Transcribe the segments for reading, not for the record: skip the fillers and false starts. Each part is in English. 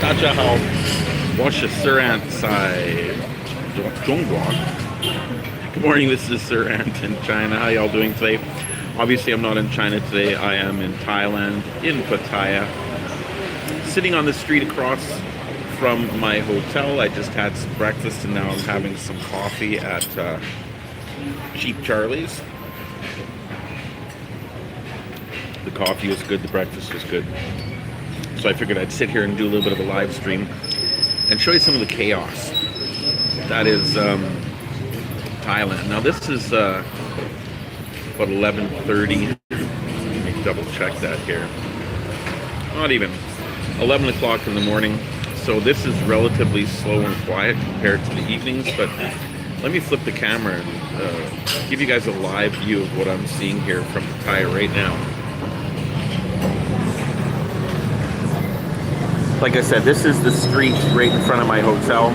大家好，我是 Sirant Good morning, this is Sirant in China. How y'all doing today? Obviously, I'm not in China today. I am in Thailand, in Pattaya, sitting on the street across from my hotel. I just had some breakfast and now I'm having some coffee at Cheap Charlie's. The coffee was good, the breakfast was good. So I figured I'd sit here and do a little bit of a live stream and show you some of the chaos that is Thailand. Now this is about 11:30. Let me double check that here. Not even 11 o'clock in the morning. So this is relatively slow and quiet compared to the evenings, but let me flip the camera and give you guys a live view of what I'm seeing here from Pattaya right now. Like I said, this is the street right in front of my hotel.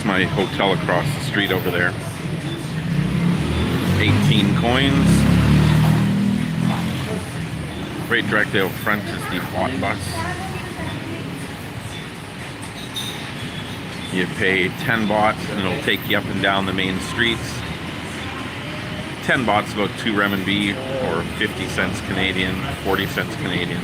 My hotel across the street over there. 18 coins. Right directly out front is the hot bus. You pay 10 baht and it'll take you up and down the main streets. 10 baht's about 2 renminbi or 50 cents Canadian, 40 cents Canadian.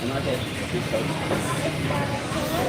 And I get 2 Cokes and coffee.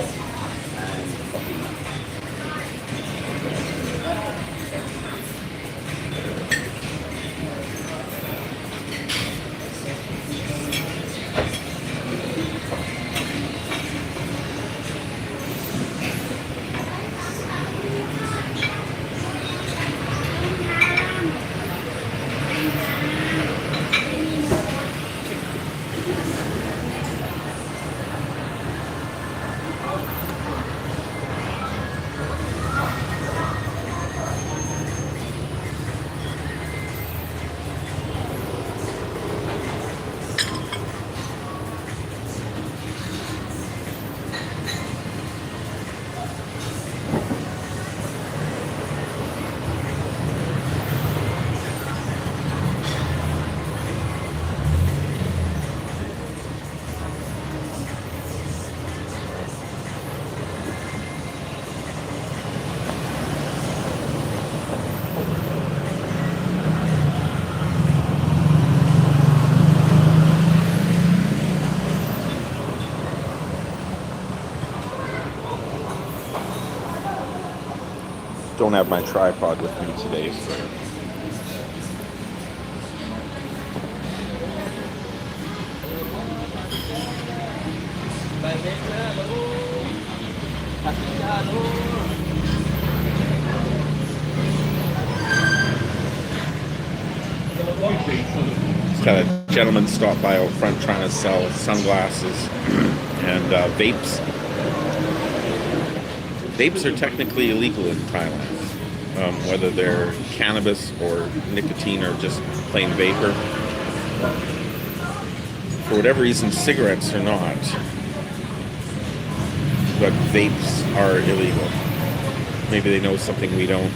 Don't have my tripod with me today, so just had a gentleman stop by out front trying to sell sunglasses and vapes. Vapes are technically illegal in Thailand, whether they're cannabis or nicotine or just plain vapor. For whatever reason, cigarettes are not, but vapes are illegal. Maybe they know something we don't.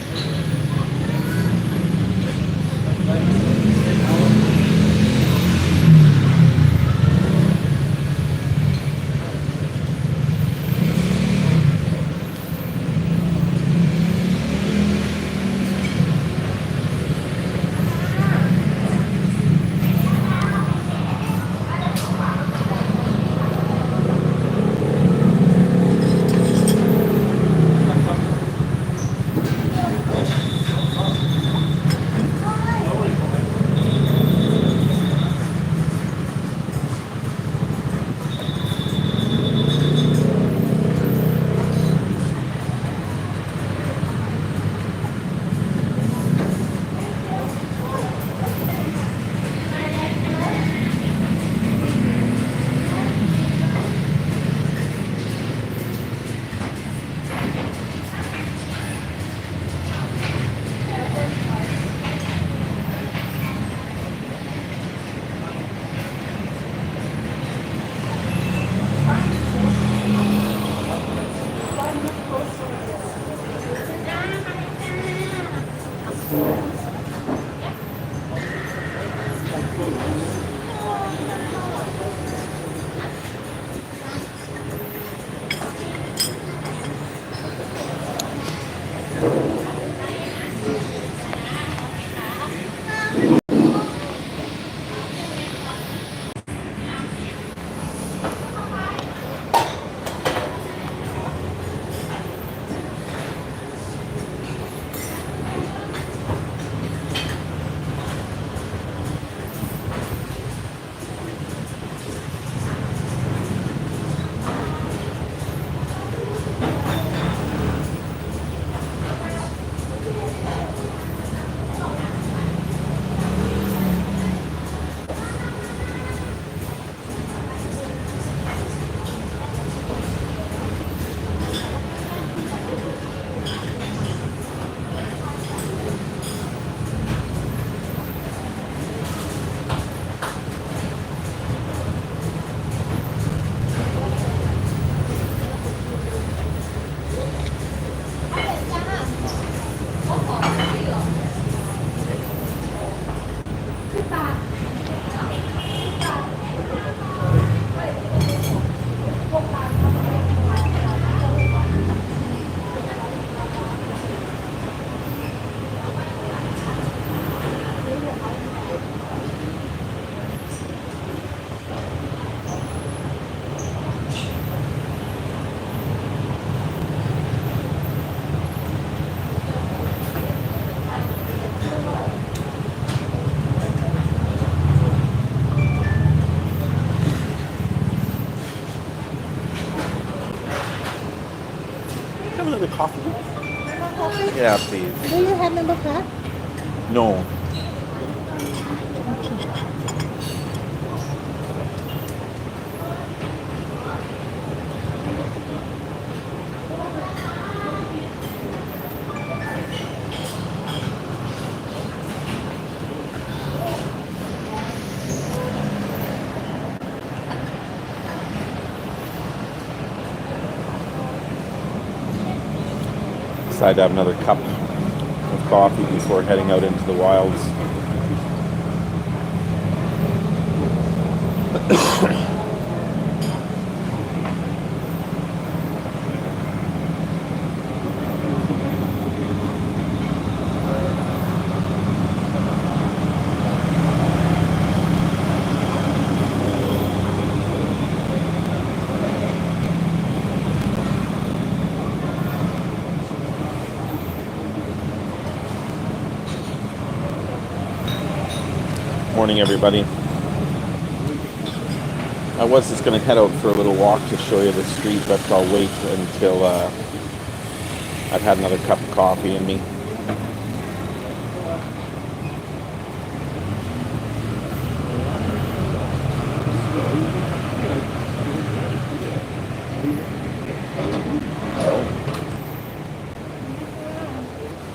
have another coffee? Coffee? Yeah, please. Do you have member card? No. Decided to have another cup of coffee before heading out into the wilds. Morning, everybody. I was just going to head out for a little walk to show you the street, but I'll wait until I've had another cup of coffee in me.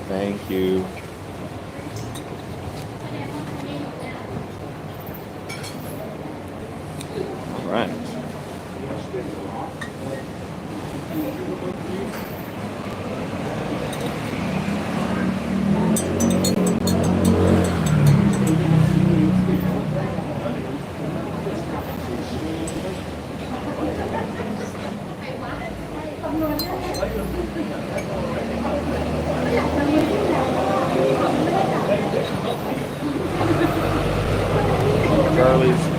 Thank you. All right. Charlie's.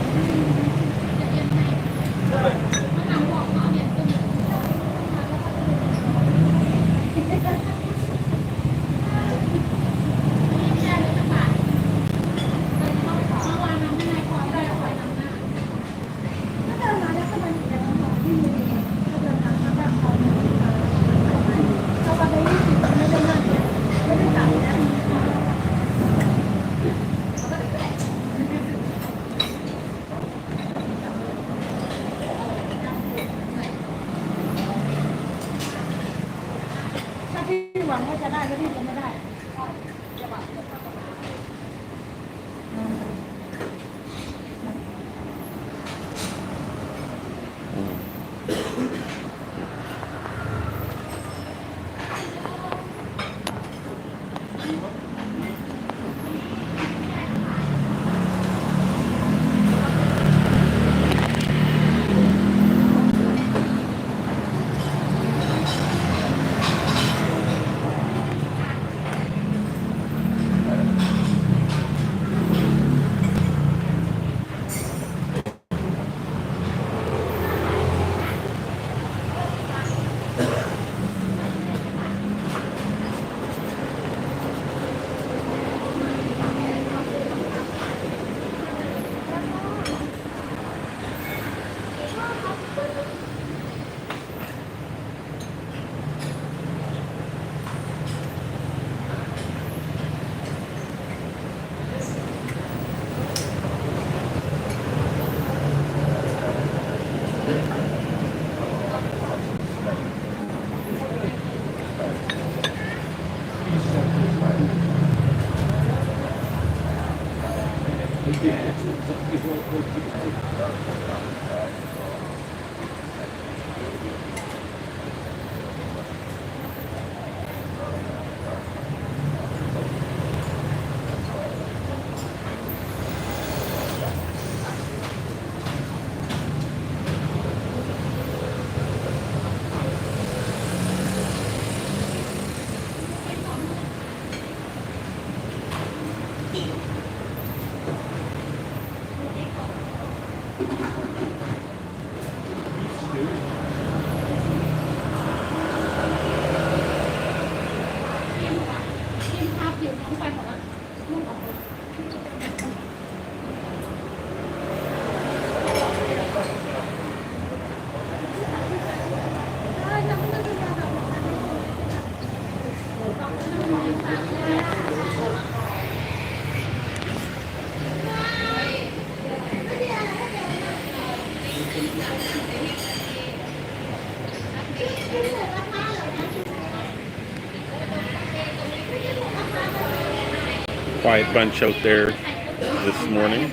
Quiet bunch out there this morning.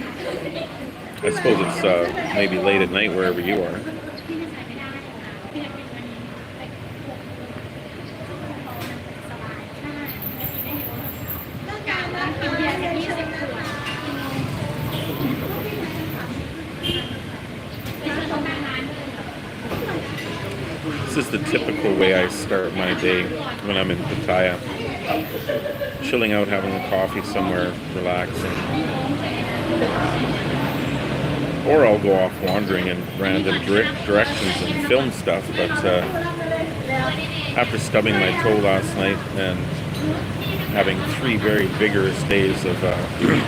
I suppose it's maybe late at night wherever you are. This is the typical way I start my day when I'm in Pattaya. Chilling out, having a coffee somewhere, relaxing. Or I'll go off wandering in random directions and film stuff, but after stubbing my toe last night and having 3 very vigorous days of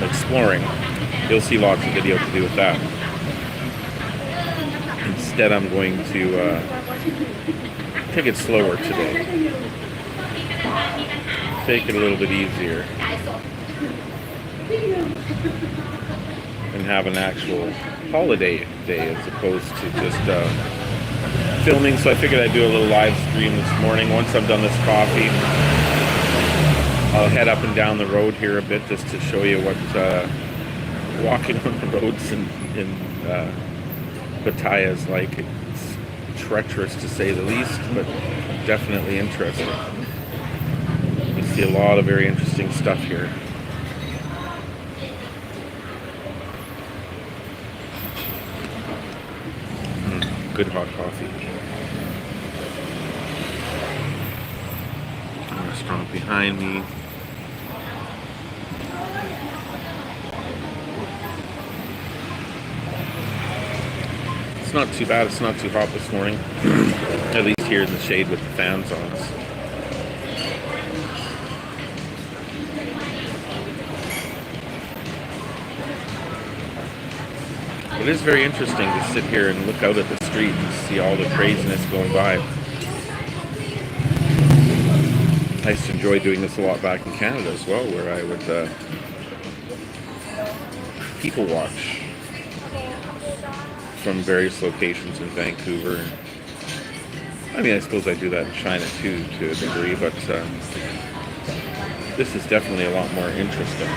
exploring, you'll see lots of video to do with that. Instead, I'm going to take it slower today. Take it a little bit easier. And have an actual holiday day as opposed to just filming. So I figured I'd do a little live stream this morning. Once I've done this coffee, I'll head up and down the road here a bit just to show you what walking on the roads in Pattaya is like. It's treacherous to say the least, but definitely interesting. You see a lot of very interesting stuff here. Good hot coffee. Restaurant behind me. It's not too bad. It's not too hot this morning. At least here in the shade with the fans on us. It is very interesting to sit here and look out at the street and see all the craziness going by. I used to enjoy doing this a lot back in Canada as well, where I would people watch from various locations in Vancouver. I mean, I suppose I do that in China too, to a degree, but this is definitely a lot more interesting.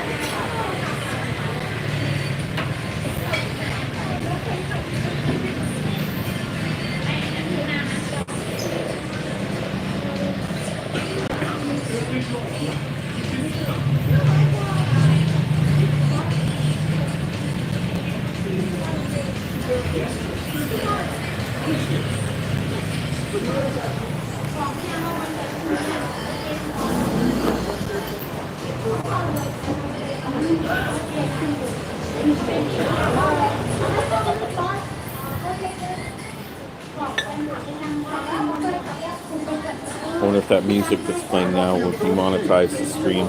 I wonder if that music that's playing now will demonetize the stream.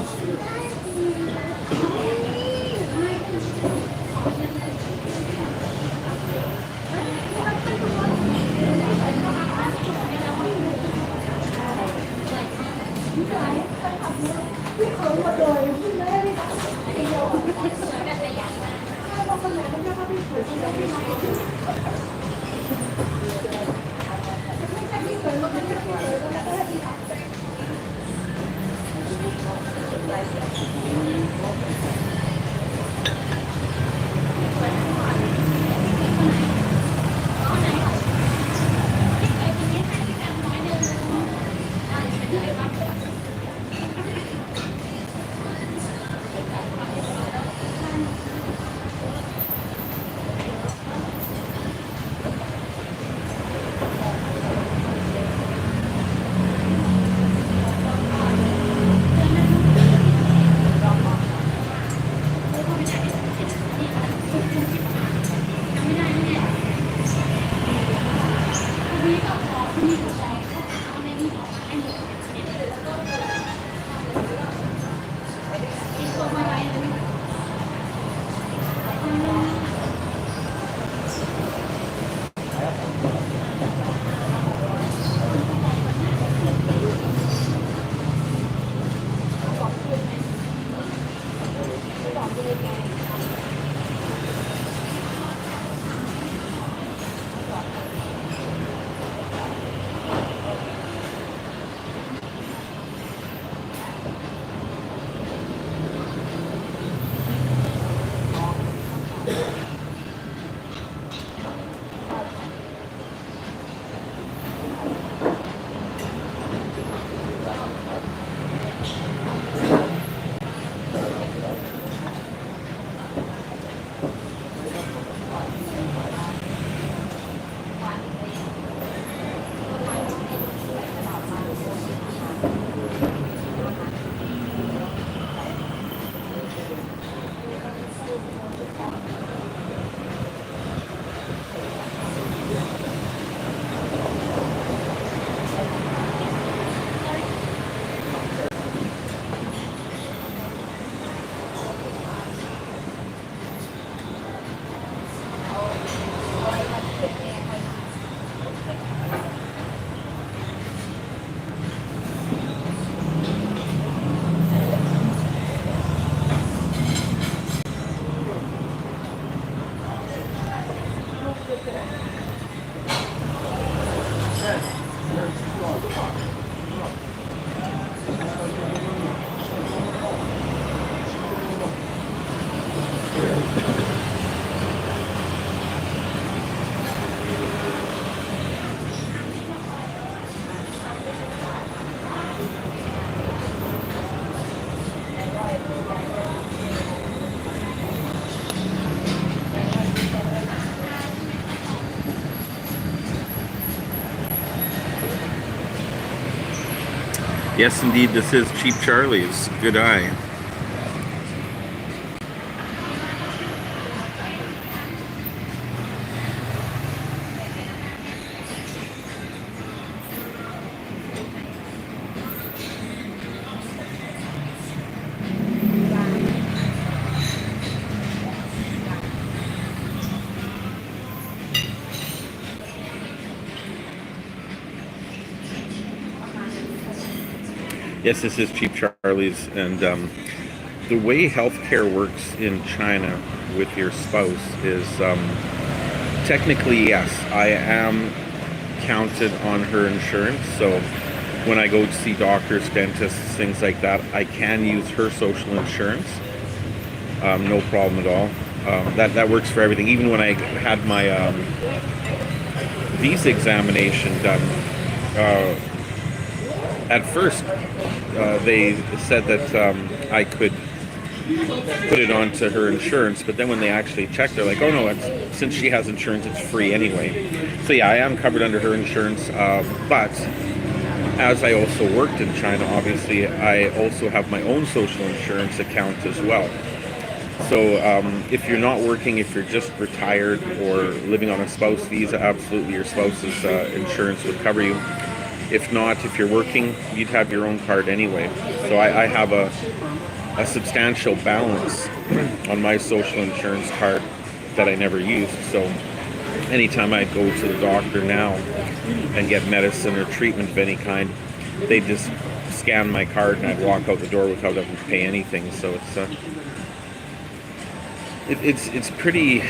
Yes, indeed, this is Cheap Charlie's. Good eye. Yes, this is Cheap Charlie's, and the way healthcare works in China with your spouse is technically, yes, I am counted on her insurance. So when I go to see doctors, dentists, things like that, I can use her social insurance. No problem at all. That works for everything. Even when I had my visa examination done, at first they said that I could put it onto her insurance, but then when they actually checked, they're like, oh no, since she has insurance, it's free anyway. So yeah, I am covered under her insurance, but as I also worked in China, obviously, I also have my own social insurance account as well. So if you're not working, if you're just retired or living on a spouse visa, absolutely your spouse's insurance would cover you. If not, if you're working, you'd have your own card anyway. So I have a substantial balance on my social insurance card that I never used. So anytime I go to the doctor now and get medicine or treatment of any kind, they just scan my card and I'd walk out the door without having to pay anything. So it's pretty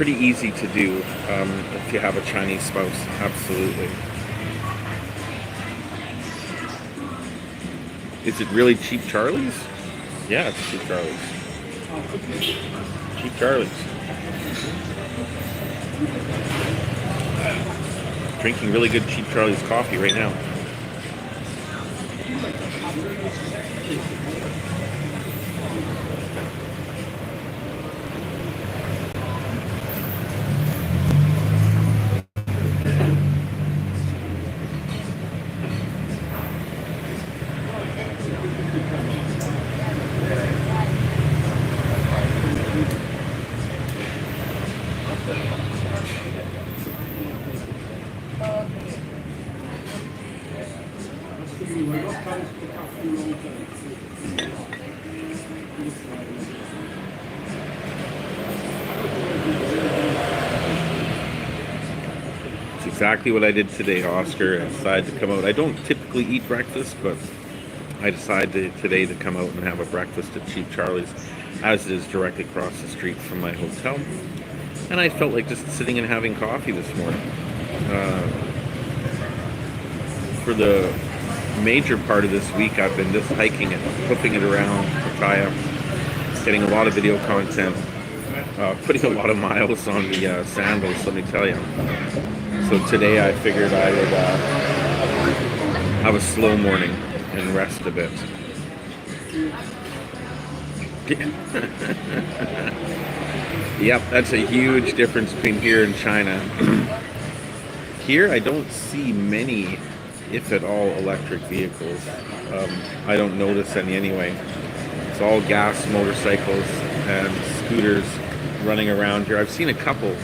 easy to do if you have a Chinese spouse. Absolutely. Is it really Cheap Charlie's? Yeah, it's Cheap Charlie's. Cheap Charlie's. Drinking really good Cheap Charlie's coffee right now. It's exactly what I did today, Oscar. I decided to come out. I don't typically eat breakfast, but I decided today to come out and have a breakfast at Cheap Charlie's, as it is directly across the street from my hotel. And I felt like just sitting and having coffee this morning. For the major part of this week, I've been just hiking and hoofing it around Pattaya, getting a lot of video content, putting a lot of miles on the sandals, let me tell you. So today I figured I would have a slow morning and rest a bit. Yep, that's a huge difference between here and China. Here, I don't see many, if at all, electric vehicles. I don't notice any anyway. It's all gas motorcycles and scooters running around here. I've seen a couple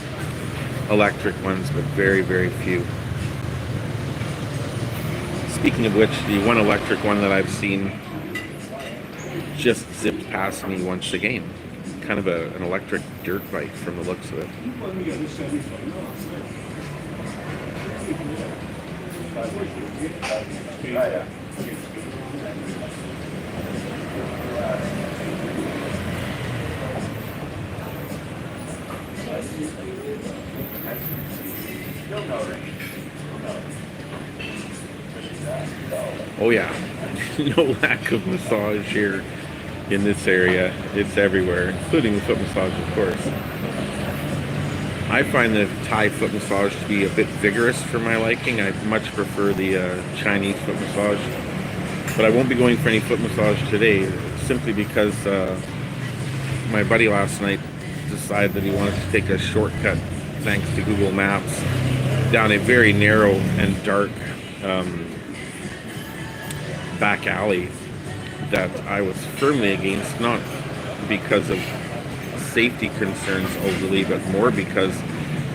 electric ones, but very, very few. Speaking of which, the one electric one that I've seen just zipped past me once again. Kind of an electric dirt bike from the looks of it. Oh yeah, no lack of massage here in this area. It's everywhere, including the foot massage, of course. I find the Thai foot massage to be a bit vigorous for my liking. I much prefer the Chinese foot massage. But I won't be going for any foot massage today, simply because my buddy last night decided that he wanted to take a shortcut, thanks to Google Maps, down a very narrow and dark back alley that I was firmly against, not because of safety concerns overly, but more because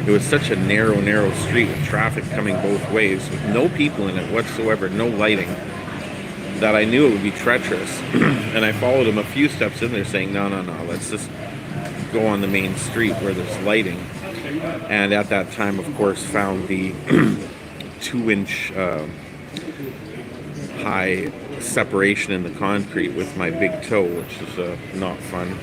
it was such a narrow street with traffic coming both ways, with no people in it whatsoever, no lighting, that I knew it would be treacherous. And I followed him a few steps in there saying, no, let's just go on the main street where there's lighting. And at that time, of course, found the 2-inch high separation in the concrete with my big toe, which is not fun.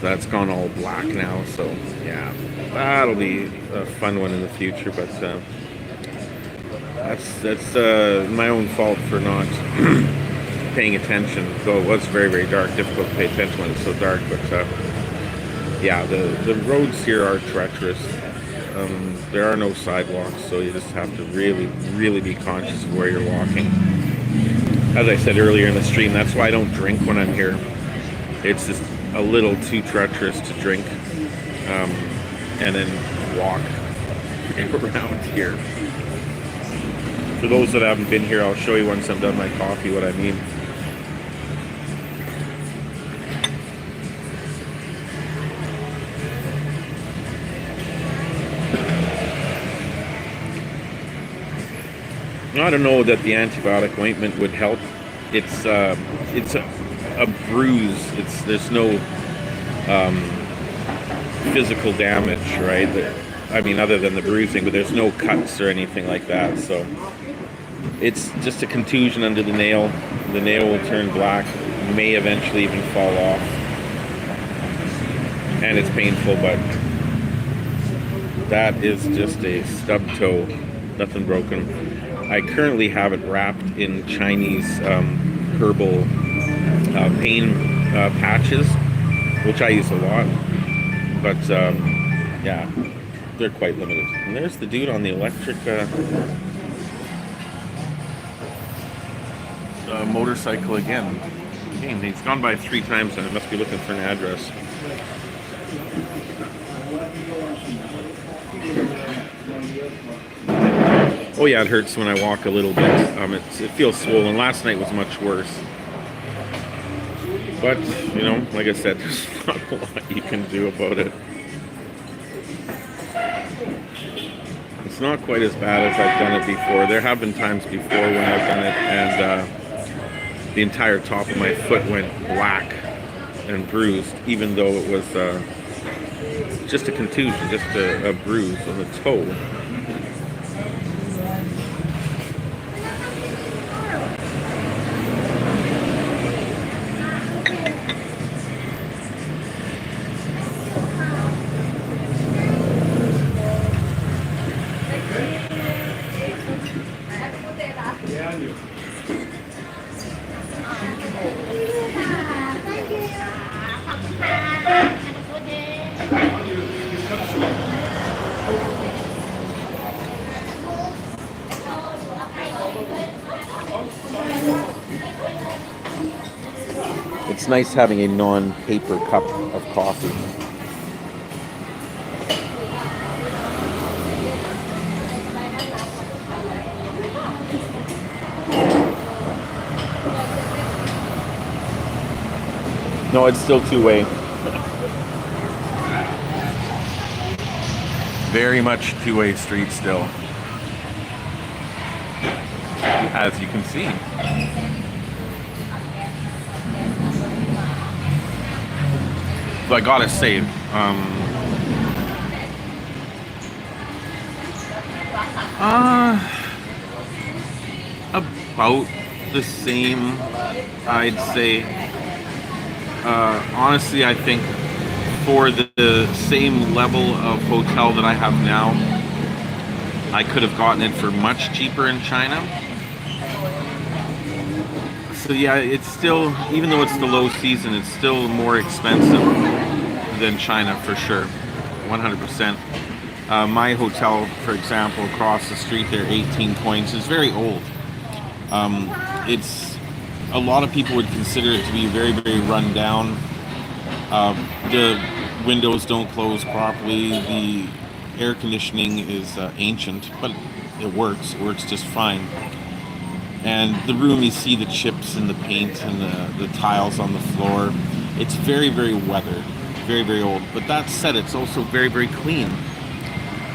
That's gone all black now, so yeah, that'll be a fun one in the future. But that's my own fault for not paying attention. Though it was very, very dark, difficult to pay attention when it's so dark. But yeah, the roads here are treacherous. There are no sidewalks, so you just have to really, really be conscious of where you're walking. As I said earlier in the stream, that's why I don't drink when I'm here. It's just a little too treacherous to drink and then walk around here. For those that haven't been here, I'll show you once I'm done my coffee what I mean. I don't know that the antibiotic ointment would help. It's a bruise. There's no physical damage, right? I mean, other than the bruising, but there's no cuts or anything like that. So it's just a contusion under the nail. The nail will turn black, may eventually even fall off, and it's painful. But that is just a stub toe, nothing broken. I currently have it wrapped in Chinese herbal pain patches, which I use a lot, but yeah, they're quite limited. And there's the dude on the electric motorcycle again. He's gone by 3 times and it must be looking for an address. Oh yeah, it hurts when I walk a little bit. It feels swollen. Last night was much worse. But, you know, like I said, there's not a lot you can do about it. It's not quite as bad as I've done it before. There have been times before when I've done it and the entire top of my foot went black and bruised, even though it was just a contusion, just a bruise on the toe. It's nice having a non-paper cup of coffee. No, it's still two-way. Very much two-way street still, as you can see. So I gotta say, about the same, I'd say. Honestly, I think for the same level of hotel that I have now, I could have gotten it for much cheaper in China. So yeah, it's still, even though it's the low season, it's still more expensive than China for sure, 100%. My hotel, for example, across the street there, 18 Points, is very old. It's, a lot of people would consider it to be very, very run down. The windows don't close properly. The air conditioning is ancient, but it works. It works just fine. And the room, you see the chips and the paint and the tiles on the floor. It's very, very weathered, very, very old. But that said, it's also very, very clean.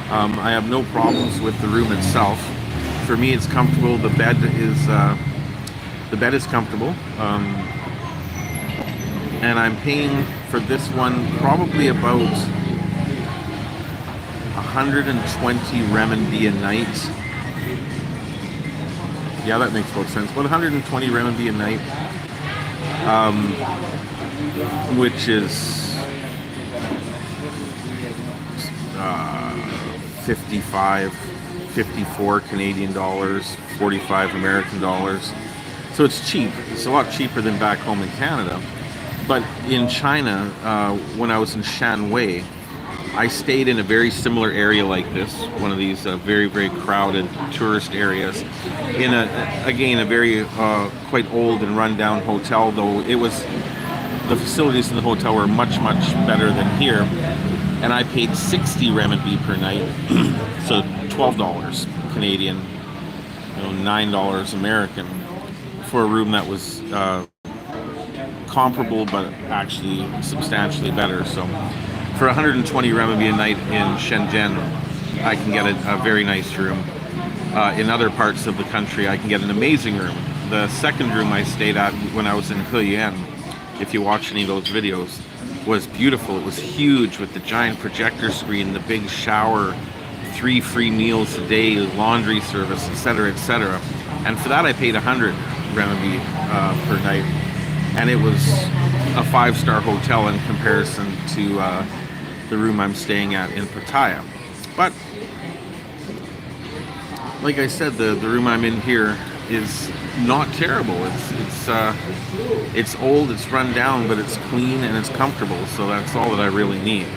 I have no problems with the room itself. For me, it's comfortable. The bed is comfortable. And I'm paying for this one probably about 120 renminbi a night. Yeah, that makes both sense. About 120 renminbi a night, which is 54 Canadian dollars, 45 American dollars. So it's cheap. It's a lot cheaper than back home in Canada. But in China, when I was in Shanwei, I stayed in a very similar area like this, one of these very, very crowded tourist areas, in a very quite old and run-down hotel, though the facilities in the hotel were much, much better than here. And I paid 60 renminbi per night, so $12 Canadian, $9 American, for a room that was comparable but actually substantially better. So for 120 renminbi a night in Shenzhen, I can get a very nice room. In other parts of the country, I can get an amazing room. The second room I stayed at when I was in Heyuan, if you watch any of those videos, was beautiful. It was huge with the giant projector screen, the big shower, 3 free meals a day, laundry service, etc., etc. And for that I paid 100 renminbi per night. And it was a 5-star hotel in comparison to the room I'm staying at in Pattaya. But like I said, the room I'm in here is not terrible. It's old, it's run down, but it's clean and it's comfortable. So that's all that I really need.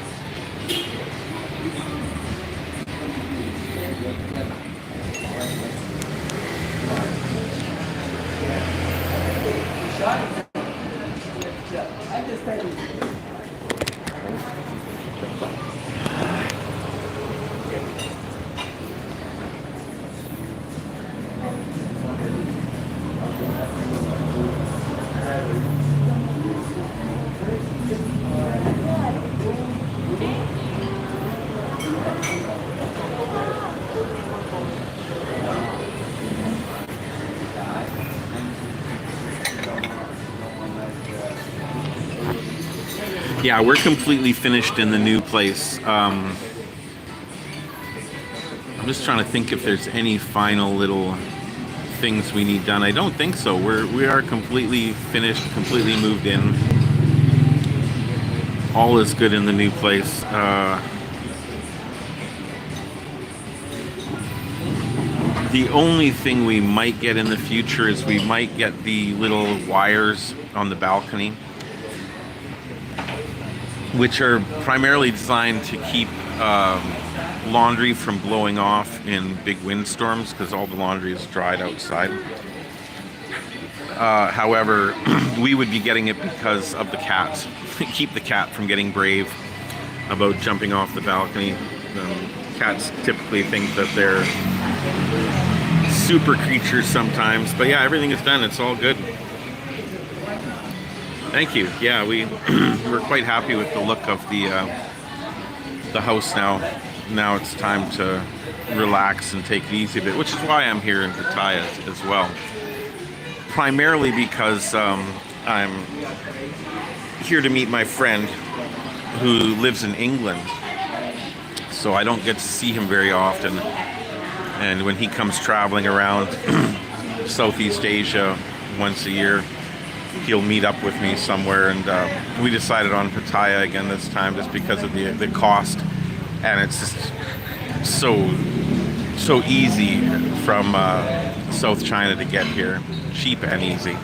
Yeah, we're completely finished in the new place. I'm just trying to think if there's any final little things we need done. I don't think so. We are completely finished, completely moved in. All is good in the new place. The only thing we might get in the future is we might get the little wires on the balcony, which are primarily designed to keep laundry from blowing off in big windstorms because all the laundry is dried outside. However, we would be getting it because of the cats. Keep the cat from getting brave about jumping off the balcony. Cats typically think that they're super creatures sometimes, but yeah, everything is done. It's all good. Thank you. Yeah, we're quite happy with the look of the house now. Now it's time to relax and take it easy a bit, which is why I'm here in Pattaya as well. Primarily because I'm here to meet my friend who lives in England, so I don't get to see him very often. And when he comes traveling around Southeast Asia once a year, he'll meet up with me somewhere. And we decided on Pattaya again this time just because of the cost, and it's just so easy from South China to get here, cheap and easy.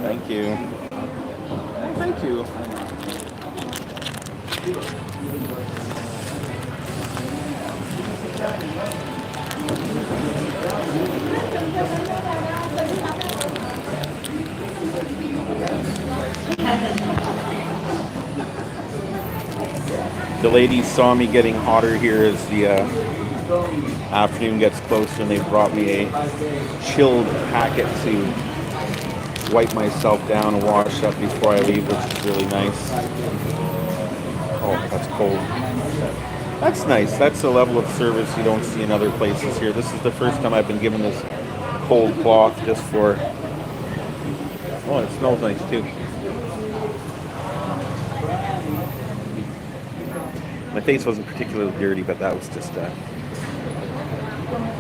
Thank you. Thank you. The ladies saw me getting hotter here as the afternoon gets closer, and they brought me a chilled packet to wipe myself down and wash up before I leave, which is really nice. Oh, that's cold. That's nice. That's a level of service you don't see in other places here. This is the first time I've been given this cold cloth just for... Oh, it smells nice too. My face wasn't particularly dirty, but that was just a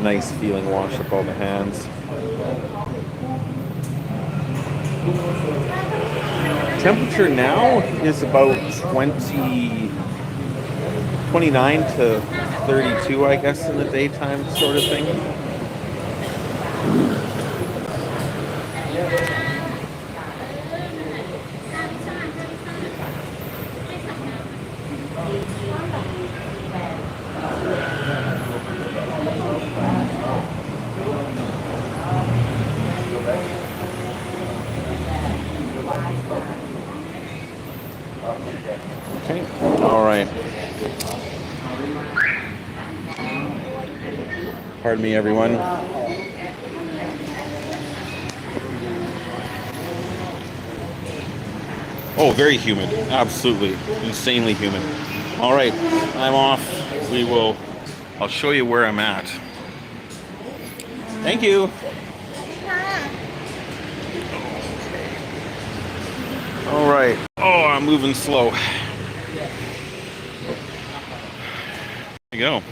nice feeling. Wash up all the hands. Temperature now is about 29 to 32, I guess, in the daytime, sort of thing. Okay, all right. Pardon me, everyone. Oh, very humid. Absolutely. Insanely humid. All right, I'm off. I'll show you where I'm at. Thank you. All right. Oh, I'm moving slow. There you go.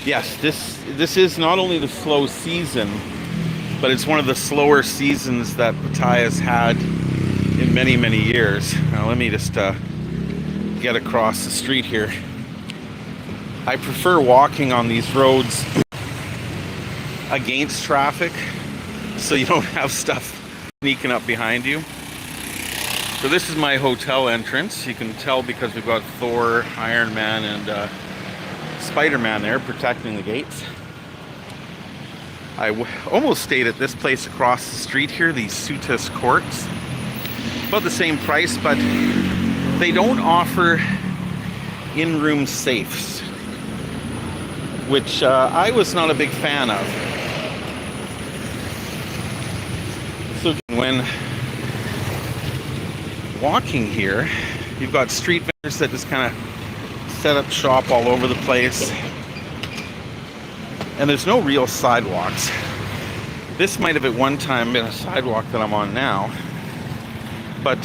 Yes, this is not only the slow season, but it's one of the slower seasons that Pattaya's had in many, many years. Now let me just get across the street here. I prefer walking on these roads against traffic so you don't have stuff sneaking up behind you. So this is my hotel entrance. You can tell because we've got Thor, Iron Man, and Spider-Man there protecting the gates. I almost stayed at this place across the street here, the Sutas Courts. About the same price, but they don't offer in-room safes, which I was not a big fan of. So when walking here, you've got street vendors that just kind of set up shop all over the place. And there's no real sidewalks. This might have at one time been a sidewalk that I'm on now. But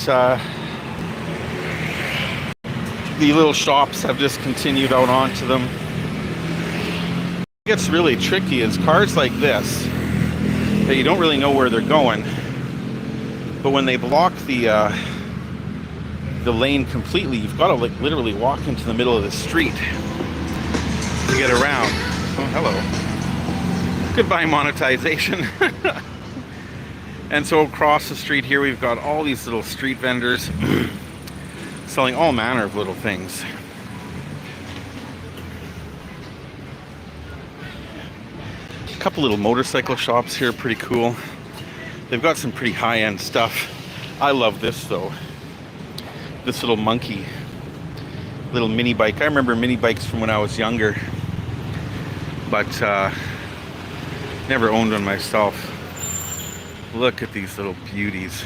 the little shops have just continued out onto them. It gets really tricky is cars like this that you don't really know where they're going. But when they block the lane completely, you've got to like literally walk into the middle of the street to get around. Oh, hello. Goodbye monetization. And so across the street here we've got all these little street vendors selling all manner of little things. A couple little motorcycle shops here, pretty cool. They've got some pretty high-end stuff. I love this though. This little monkey, little mini bike. I remember mini bikes from when I was younger, but never owned one myself. Look at these little beauties.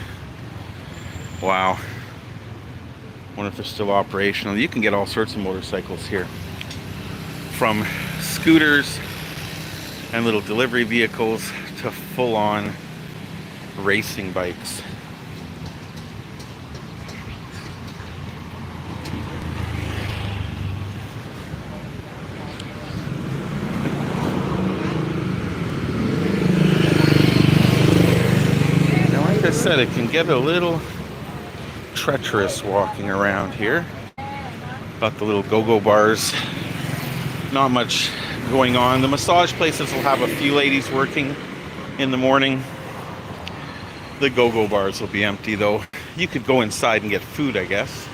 Wow. Wonder if they're still operational. You can get all sorts of motorcycles here, from scooters and little delivery vehicles to full-on racing bikes. Like I said, it can get a little treacherous walking around here. Got the little go-go bars. Not much going on. The massage places will have a few ladies working in the morning. The go-go bars will be empty though. You could go inside and get food, I guess.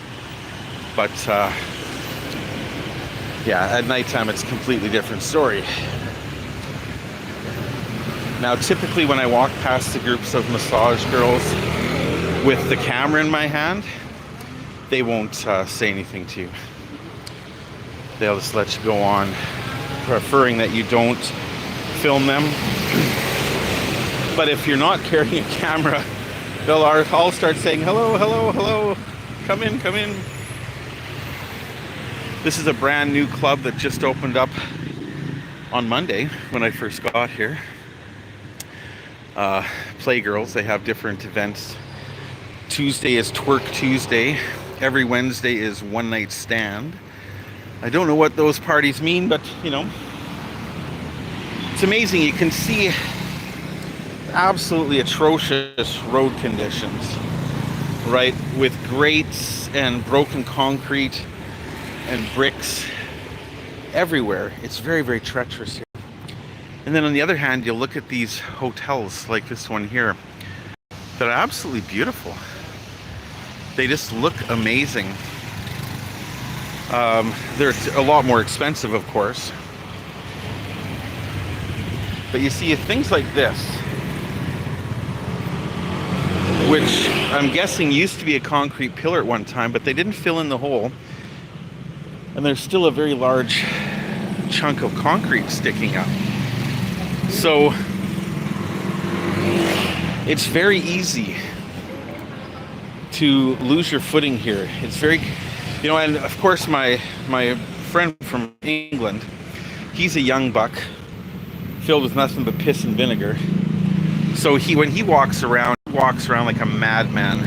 But yeah, at nighttime it's a completely different story. Now, typically when I walk past the groups of massage girls with the camera in my hand, they won't say anything to you. They'll just let you go on, preferring that you don't film them. But if you're not carrying a camera, they'll all start saying, hello, hello, hello, come in, come in. This is a brand new club that just opened up on Monday when I first got here. Playgirls, they have different events. Tuesday is Twerk Tuesday. Every Wednesday is One Night Stand. I don't know what those parties mean, but you know, it's amazing. You can see absolutely atrocious road conditions, right? With grates and broken concrete and bricks everywhere. It's very, very treacherous here. And then on the other hand, you look at these hotels like this one here that are absolutely beautiful. They just look amazing. They're a lot more expensive, of course. But you see things like this, which I'm guessing used to be a concrete pillar at one time, but they didn't fill in the hole. And there's still a very large chunk of concrete sticking up. So It's very easy to lose your footing here. It's very, and of course my friend from England, he's a young buck filled with nothing but piss and vinegar. So when he walks around like a madman.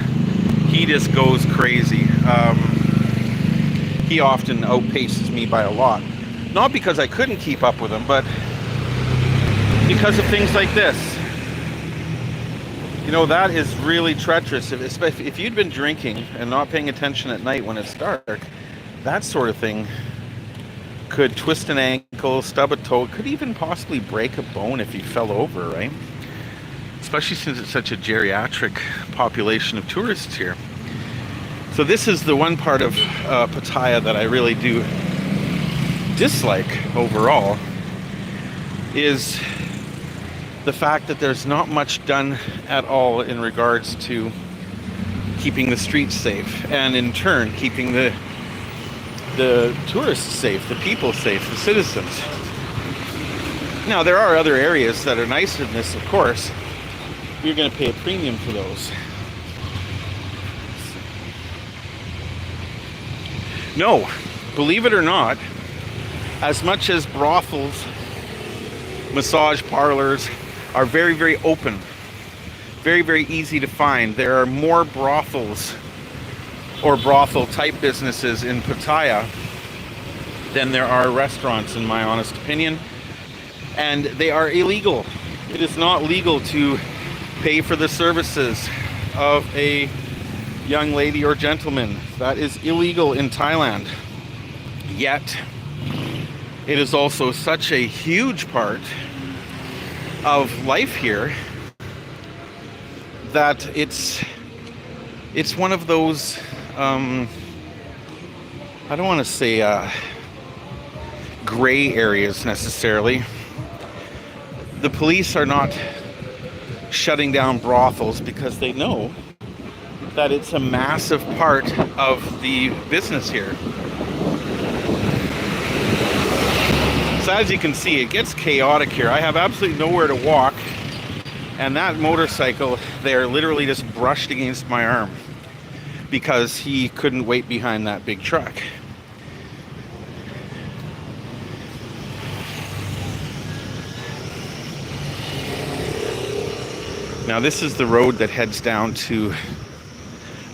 He just goes crazy. He often outpaces me by a lot. Not because I couldn't keep up with him, but because of things like this. That is really treacherous. Especially if you'd been drinking and not paying attention at night when it's dark, that sort of thing could twist an ankle, stub a toe, could even possibly break a bone if you fell over, right? Especially since it's such a geriatric population of tourists here. So this is the one part of Pattaya that I really do dislike overall, is the fact that there's not much done at all in regards to keeping the streets safe, and in turn keeping the tourists safe, the people safe, the citizens. Now there are other areas that are nicer than this, of course. You're going to pay a premium for those. No, believe it or not, as much as brothels, massage parlors are very, very open, very, very easy to find, there are more brothels or brothel type businesses in Pattaya than there are restaurants, in my honest opinion. And they are illegal. It is not legal to pay for the services of a young lady or gentleman. That is illegal in Thailand. Yet, it is also such a huge part of life here that it's one of those, I don't want to say gray areas necessarily. The police are not shutting down brothels because they know that it's a massive part of the business here. So as you can see, it gets chaotic here. I have absolutely nowhere to walk, and that motorcycle there literally just brushed against my arm because he couldn't wait behind that big truck. Now this is the road that heads down to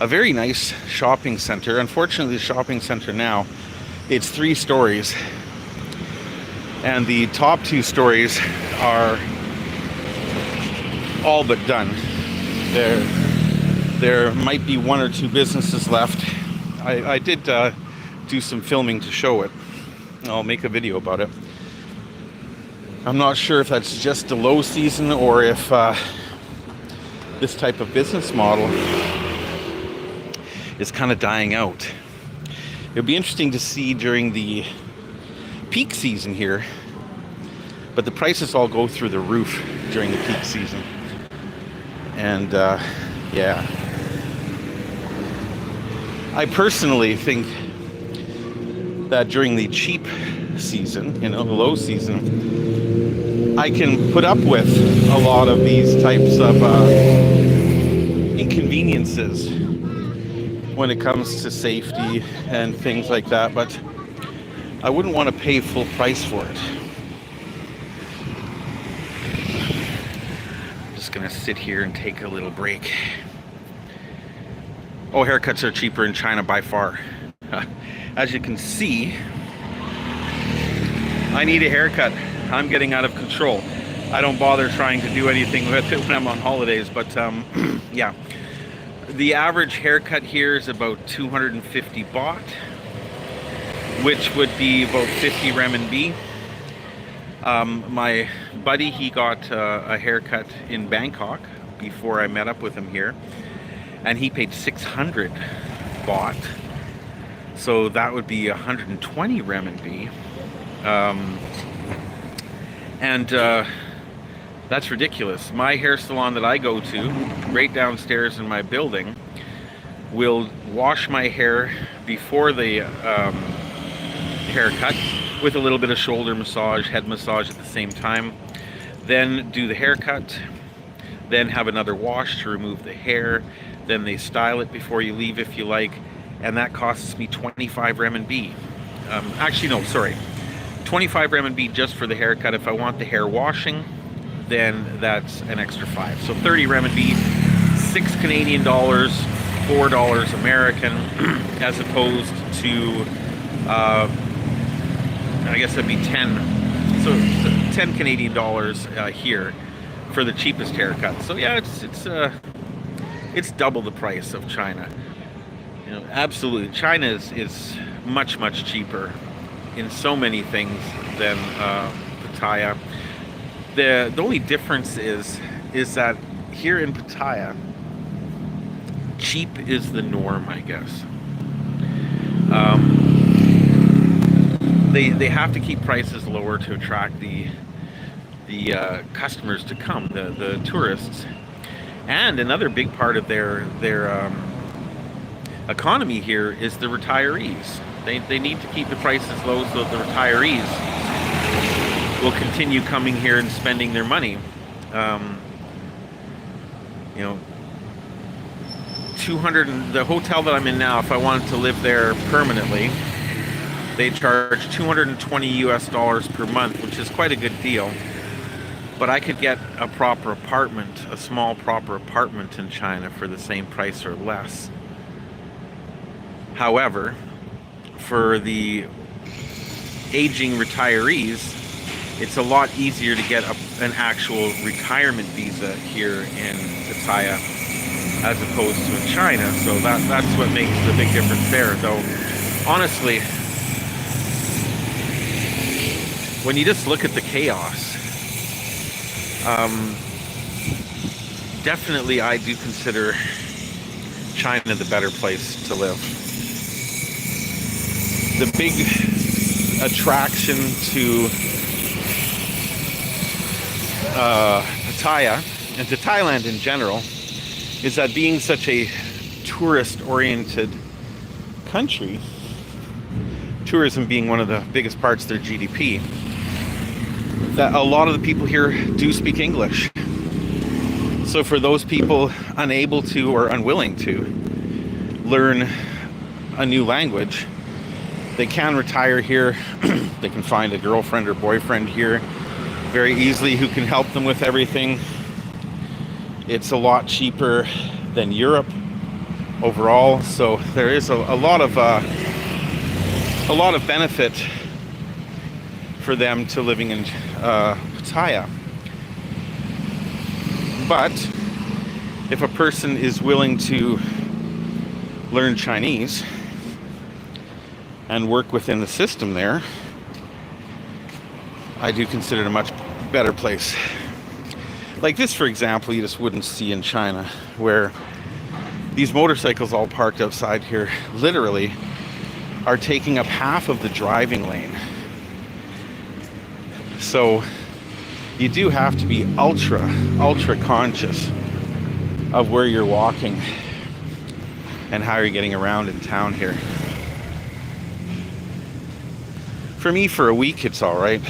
a very nice shopping center. Unfortunately, the shopping center now, it's 3 stories. And the top 2 stories are all but done. There might be 1 or 2 businesses left. I did do some filming to show it. I'll make a video about it. I'm not sure if that's just the low season or if this type of business model is kind of dying out. It'll be interesting to see during the peak season here, but the prices all go through the roof during the peak season. And yeah, I personally think that during the cheap season, the low season, I can put up with a lot of these types of inconveniences when it comes to safety and things like that, but I wouldn't want to pay full price for it. I'm just gonna sit here and take a little break. Oh, haircuts are cheaper in China by far. As you can see, I need a haircut. I'm getting out of control. I don't bother trying to do anything with it when I'm on holidays, but yeah. The average haircut here is about 250 baht, which would be about 50 renminbi. My buddy, he got a haircut in Bangkok before I met up with him here, and he paid 600 baht. So that would be 120 renminbi. That's ridiculous. My hair salon that I go to, right downstairs in my building, will wash my hair before the haircut with a little bit of shoulder massage, head massage at the same time. Then do the haircut, then have another wash to remove the hair, then they style it before you leave if you like, and that costs me 25 RMB. Actually, no, sorry, 25 RMB just for the haircut. If I want the hair washing, then that's an extra 5. So 30 RMB, 6 Canadian dollars, $4 American, as opposed to, I guess that'd be 10. So 10 Canadian dollars here for the cheapest haircut. So yeah, it's double the price of China. You know, absolutely, China is much cheaper in so many things than Pattaya. The only difference is that here in Pattaya, cheap is the norm, I guess. They have to keep prices lower to attract the customers to come, the tourists. And another big part of their economy here is the retirees. They need to keep the prices low so that the retirees will continue coming here and spending their money. You know, 200, the hotel that I'm in now, if I wanted to live there permanently, they charge $220 US per month, which is quite a good deal. But I could get a proper apartment, a small proper apartment in China for the same price or less. However, for the aging retirees, it's a lot easier to get an actual retirement visa here in Pattaya as opposed to in China. So that's what makes the big difference there. Though, honestly, when you just look at the chaos, definitely I do consider China the better place to live. The big attraction to Pattaya and to Thailand in general is that being such a tourist-oriented country, tourism being one of the biggest parts of their GDP, that a lot of the people here do speak English. So for those people unable to or unwilling to learn a new language, they can retire here. They can find a girlfriend or boyfriend here very easily who can help them with everything. It's a lot cheaper than Europe overall, so there is a lot of benefit for them to living in Pattaya. But if a person is willing to learn Chinese and work within the system there, I do consider it a much better place. Like this, for example, you just wouldn't see in China, where these motorcycles all parked outside here literally are taking up half of the driving lane. So you do have to be ultra conscious of where you're walking and how you're getting around in town here. For me, for a week, it's all right.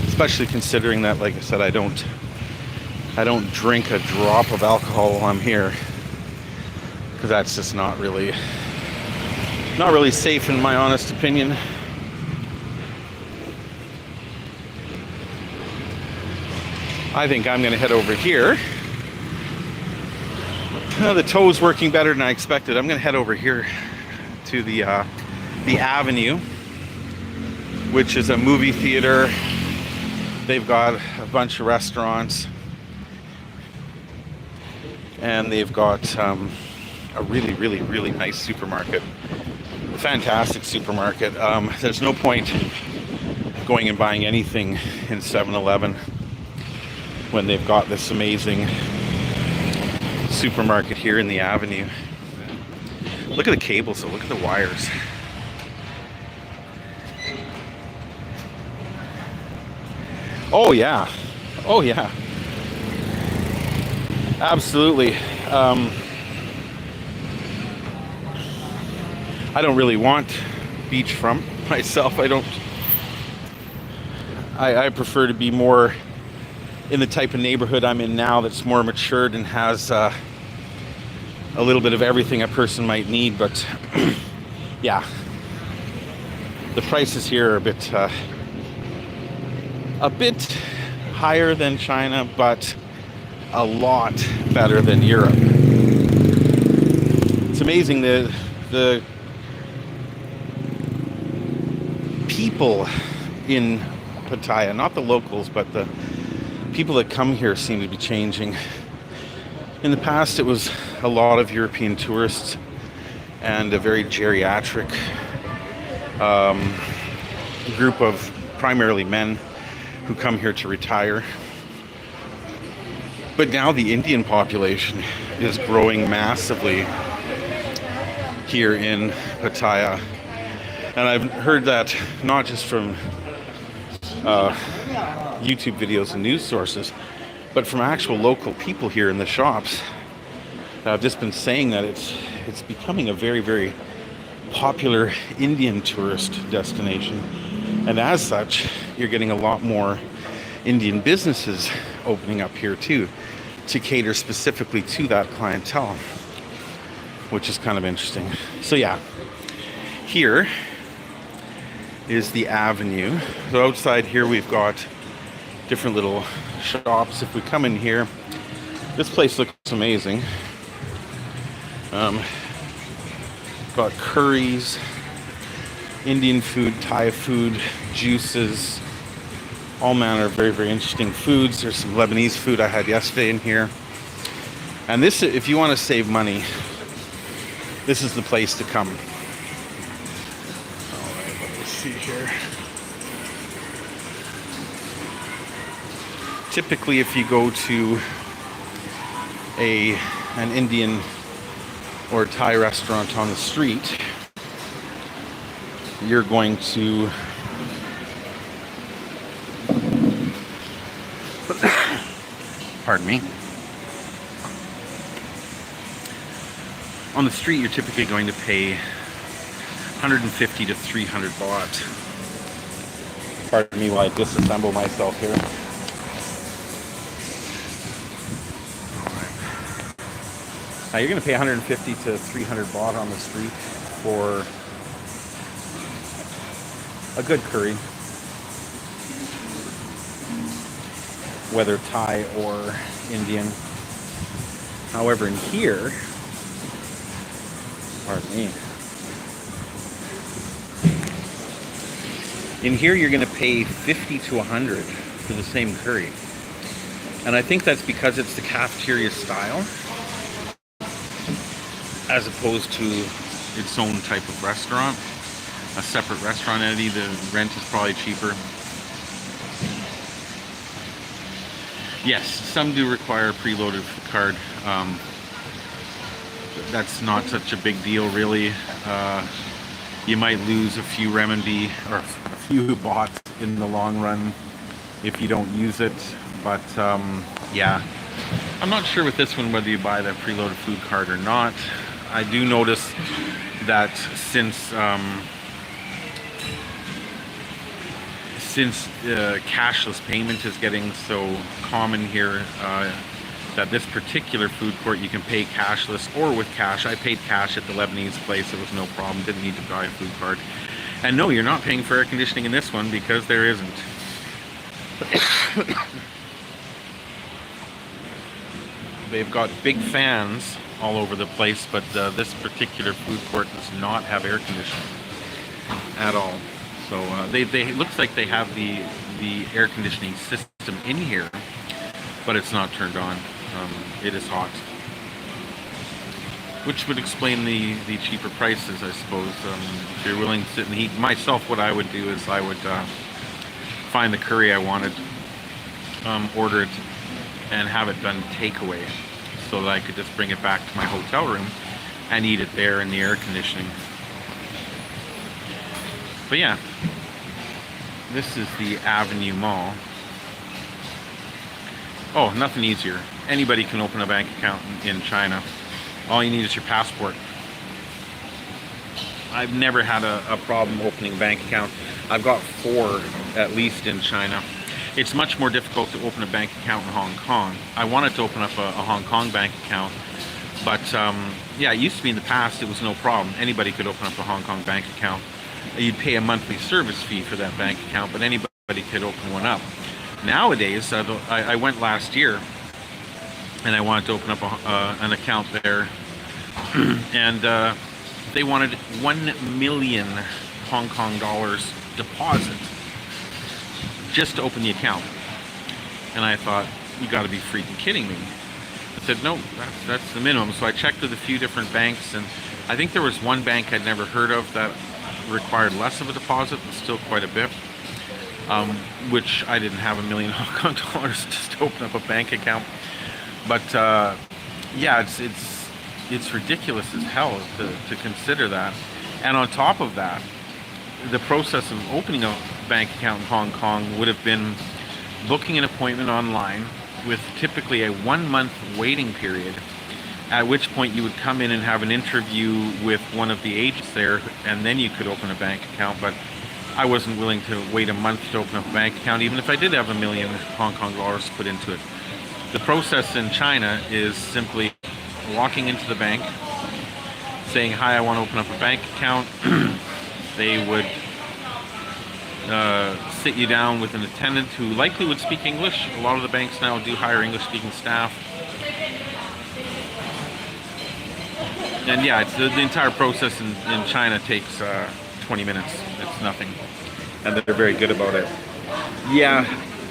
Especially considering that, like I said, I don't drink a drop of alcohol while I'm here, because that's just not really safe in my honest opinion. I think I'm going to head over here. The toe's working better than I expected. I'm going to head over here to the Avenue, which is a movie theater. They've got a bunch of restaurants, and they've got a really nice supermarket. Fantastic supermarket. There's no point going and buying anything in 7-Eleven when they've got this amazing supermarket here in the Avenue. Look at the cables, so look at the wires. Oh yeah, absolutely. I don't really want beachfront myself. I prefer to be more in the type of neighborhood I'm in now that's more matured and has a little bit of everything a person might need. But yeah, the prices here are a bit higher than China, but a lot better than Europe. It's amazing the people in Pattaya, not the locals, but the people that come here seem to be changing. In the past, it was a lot of European tourists and a very geriatric group of primarily men who come here to retire. But now the Indian population is growing massively here in Pattaya. And I've heard that not just from YouTube videos and news sources, but from actual local people here in the shops. I've just been saying that it's becoming a very, very popular Indian tourist destination. And as such, you're getting a lot more Indian businesses opening up here too, to cater specifically to that clientele, which is kind of interesting. So yeah, here is the avenue. So outside here we've got different little shops. If we come in here, this place looks amazing. Got curries, Indian food, Thai food, juices, all manner of very, very interesting foods. There's some Lebanese food I had yesterday in here. And this, if you want to save money, this is the place to come. All right, let me see here. Typically, if you go to an Indian or Thai restaurant on the street, you're going to pardon me. On the street, you're typically going to pay 150 to 300 baht. Pardon me while I disassemble myself here. Now you're going to pay 150 to 300 baht on the street for a good curry, whether Thai or Indian. However, in here, pardon me, in here you're going to pay 50 to 100 for the same curry. And I think that's because it's the cafeteria style, as opposed to its own type of restaurant, a separate restaurant entity. The rent is probably cheaper. Yes, some do require a preloaded card. That's not such a big deal, really. You might lose a few renminbi or a few baht in the long run if you don't use it. But yeah, I'm not sure with this one whether you buy that preloaded food card or not. I do notice that since cashless payment is getting so common here, that this particular food court you can pay cashless or with cash. I paid cash at the Lebanese place. It was no problem. Didn't need to buy a food card. And no, you're not paying for air conditioning in this one because there isn't. They've got big fans all over the place, but this particular food court does not have air conditioning at all. So they looks like they have the air conditioning system in here, but it's not turned on. It is hot, which would explain the cheaper prices, I suppose. If you're willing to sit and heat. Myself, what I would do is I would find the curry I wanted, order it, and have it done takeaway, so that I could just bring it back to my hotel room and eat it there in the air conditioning. But yeah, this is the Avenue Mall. Oh, nothing easier. Anybody can open a bank account in China. All you need is your passport. I've never had a problem opening a bank account. I've got 4 at least in China. It's much more difficult to open a bank account in Hong Kong. I wanted to open up a Hong Kong bank account, but yeah, it used to be in the past it was no problem. Anybody could open up a Hong Kong bank account. You'd pay a monthly service fee for that bank account, but anybody could open one up. Nowadays, I went last year, and I wanted to open up an account there, and they wanted 1 million Hong Kong dollars deposit just to open the account. And I thought, you got to be freaking kidding me. I said, no, that's the minimum. So I checked with a few different banks, and I think there was one bank I'd never heard of that required less of a deposit, but still quite a bit. Which I didn't have 1 million Hong Kong dollars just to open up a bank account. But yeah, it's ridiculous as hell to consider that. And on top of that, the process of opening a bank account in Hong Kong would have been booking an appointment online with typically a 1-month waiting period, at which point you would come in and have an interview with one of the agents there, and then you could open a bank account. But I wasn't willing to wait a month to open up a bank account, even if I did have 1 million Hong Kong dollars put into it. The process in China is simply walking into the bank, saying, hi, I want to open up a bank account. They would sit you down with an attendant who likely would speak English. A lot of the banks now do hire English-speaking staff. And yeah, it's the entire process in China takes 20 minutes. It's nothing. And they're very good about it. Yeah,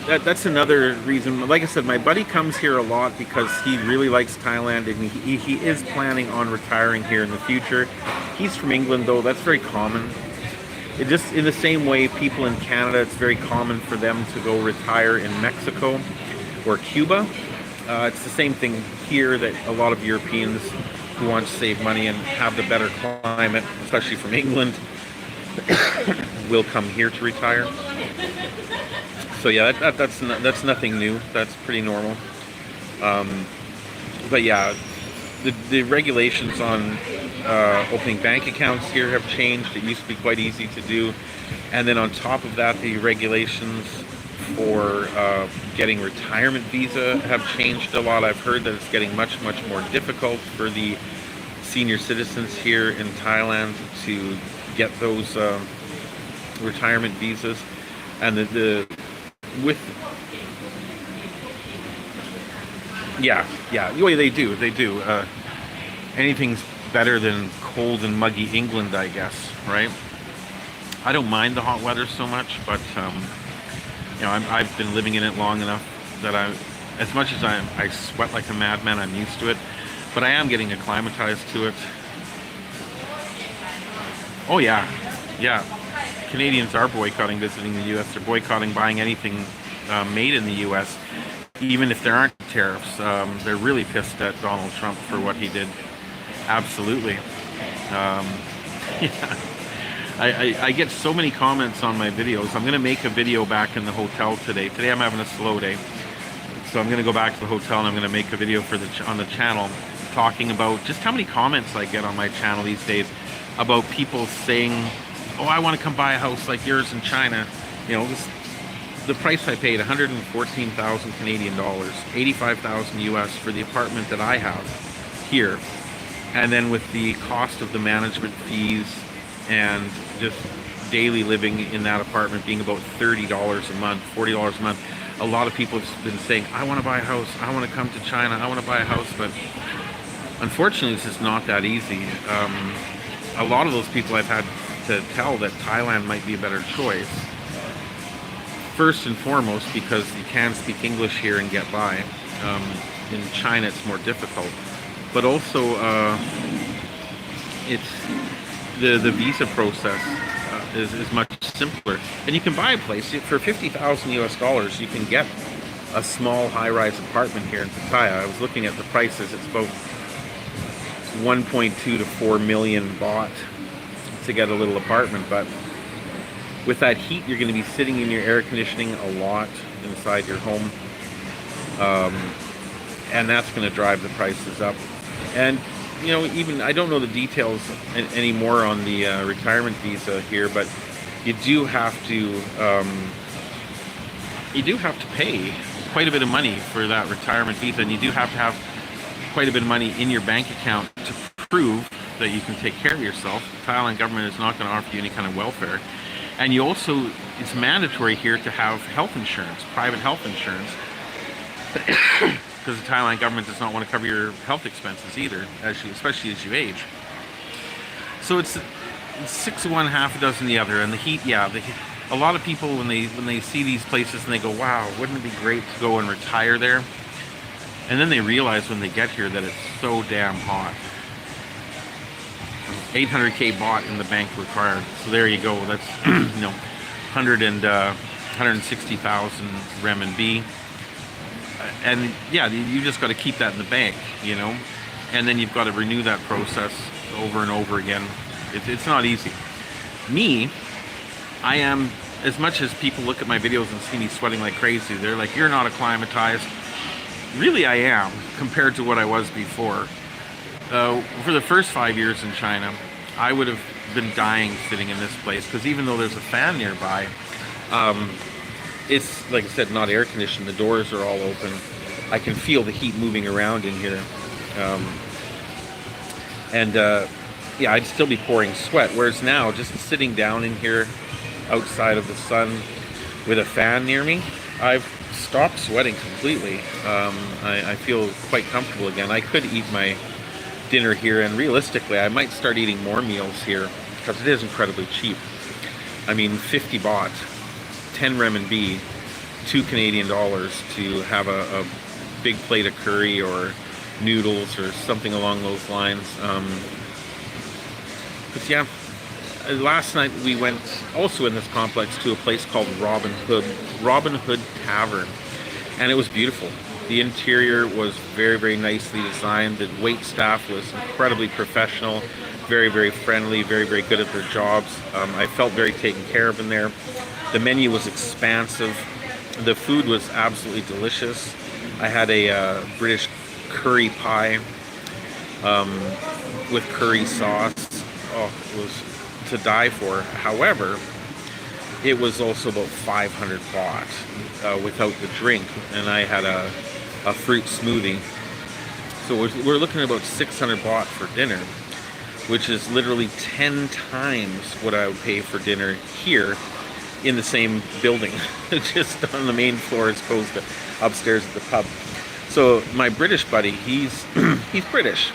that's another reason. Like I said, my buddy comes here a lot because he really likes Thailand, and he is planning on retiring here in the future. He's from England, though. That's very common. It just, in the same way, people in Canada, it's very common for them to go retire in Mexico or Cuba. It's the same thing here, that a lot of Europeans who want to save money and have the better climate, especially from England, will come here to retire. So yeah, that's nothing new. That's pretty normal. But yeah, the regulations on opening bank accounts here have changed. It used to be quite easy to do, and then on top of that, the regulations for getting retirement visa have changed a lot. I've heard that it's getting much more difficult for the senior citizens here in Thailand to get those retirement visas, and they do. Anything's better than cold and muggy England, I guess, right? I don't mind the hot weather so much, but you know, I've been living in it long enough that as much as I sweat like a madman, I'm used to it. But I am getting acclimatized to it. Oh yeah. Canadians are boycotting visiting the U.S. They're boycotting buying anything made in the U.S., even if there aren't tariffs. They're really pissed at Donald Trump for what he did. Absolutely. Yeah. I get so many comments on my videos. I'm going to make a video back in the hotel today. Today I'm having a slow day. So I'm going to go back to the hotel and I'm going to make a video on the channel talking about just how many comments I get on my channel these days about people saying, oh, I want to come buy a house like yours in China. You know, the price I paid, 114,000 Canadian dollars, 85,000 US for the apartment that I have here. And then with the cost of the management fees and just daily living in that apartment being about $30 a month, $40 a month, a lot of people have been saying, I want to buy a house, I want to come to China, I want to buy a house, but unfortunately it's just not that easy. A lot of those people I've had to tell that Thailand might be a better choice. First and foremost, because you can speak English here and get by. In China it's more difficult. But also, it's the visa process is much simpler, and you can buy a place for 50,000 US dollars. You can get a small high-rise apartment here in Pattaya. I was looking at the prices. It's about 1.2 to 4 million baht to get a little apartment. But with that heat, you're going to be sitting in your air conditioning a lot inside your home, and that's going to drive the prices up. And you know, even I don't know the details anymore on the retirement visa here, but you do have to you do have to pay quite a bit of money for that retirement visa, and you do have to have quite a bit of money in your bank account to prove that you can take care of yourself. The Thailand government is not going to offer you any kind of welfare. And you also, it's mandatory here to have health insurance, private health insurance, because the Thailand government does not want to cover your health expenses either, especially as you age. So it's 6 of one, half a dozen the other. And the heat, a lot of people when they see these places and they go, wow, wouldn't it be great to go and retire there? And then they realize when they get here that it's so damn hot. 800K baht in the bank required. So there you go. That's 160,000 renminbi. And yeah, you just got to keep that in the bank, and then you've got to renew that process over and over again. It's not easy. Me, I am, as much as people look at my videos and see me sweating like crazy, they're like, you're not acclimatized. Really, I am, compared to what I was before. For the first 5 years in China, I would have been dying sitting in this place, because even though there's a fan nearby, it's, like I said, not air conditioned. The doors are all open. I can feel the heat moving around in here. I'd still be pouring sweat. Whereas now, just sitting down in here outside of the sun with a fan near me, I've stopped sweating completely. I feel quite comfortable again. I could eat my dinner here, and realistically, I might start eating more meals here, because it is incredibly cheap. I mean, 50 baht, 10 renminbi, 2 Canadian dollars to have a big plate of curry or noodles or something along those lines. But yeah, last night we went also in this complex to a place called Robin Hood Tavern, and it was beautiful. The interior was very, very nicely designed. The wait staff was incredibly professional, very, very friendly, very, very good at their jobs. I felt very taken care of in there. The menu was expansive. The food was absolutely delicious. I had a British curry pie with curry sauce. Oh, it was to die for. However, it was also about 500 baht without the drink, and I had a fruit smoothie. So we're looking at about 600 baht for dinner, which is literally 10 times what I would pay for dinner here in the same building, just on the main floor as opposed to upstairs at the pub. So my British buddy, he's British.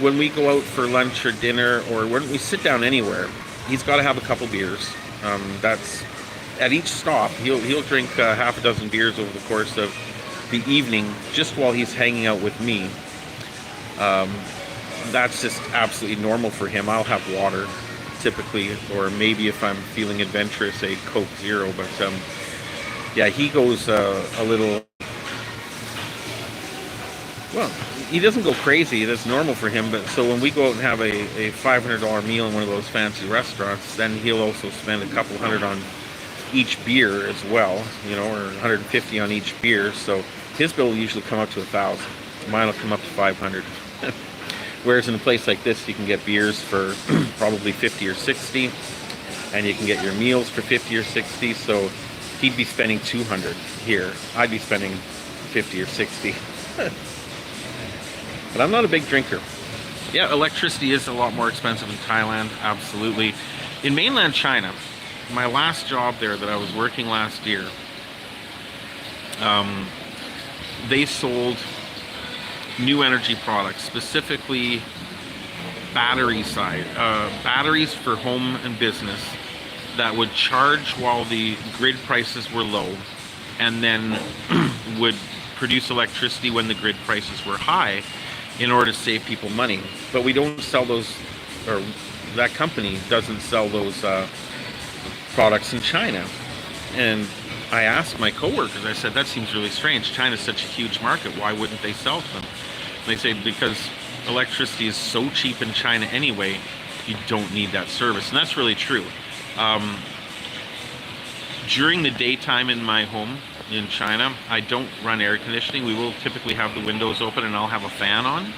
When we go out for lunch or dinner, or when we sit down anywhere, he's got to have a couple beers. That's at each stop. He'll drink half a dozen beers over the course of the evening, just while he's hanging out with me. That's just absolutely normal for him. I'll have water typically, or maybe if I'm feeling adventurous, a Coke Zero. But yeah, he goes a little. Well, he doesn't go crazy. That's normal for him. But so when we go out and have a $500 meal in one of those fancy restaurants, then he'll also spend a couple hundred on each beer as well, or 150 on each beer. So his bill will usually come up to 1,000. Mine will come up to 500. Whereas in a place like this, you can get beers for probably 50 or 60, and you can get your meals for 50 or 60. So he'd be spending 200 here. I'd be spending 50 or 60. But I'm not a big drinker. Yeah, electricity is a lot more expensive in Thailand, absolutely. In mainland China, my last job there that I was working last year, they sold new energy products, specifically battery side, batteries for home and business that would charge while the grid prices were low, and then would produce electricity when the grid prices were high, in order to save people money. But we don't sell those, or that company doesn't sell those products in China. And I asked my coworkers, I said, that seems really strange. China's such a huge market, why wouldn't they sell to them? And they say, because electricity is so cheap in China anyway, you don't need that service. And that's really true. During the daytime in my home in China, I don't run air conditioning. We will typically have the windows open and I'll have a fan on.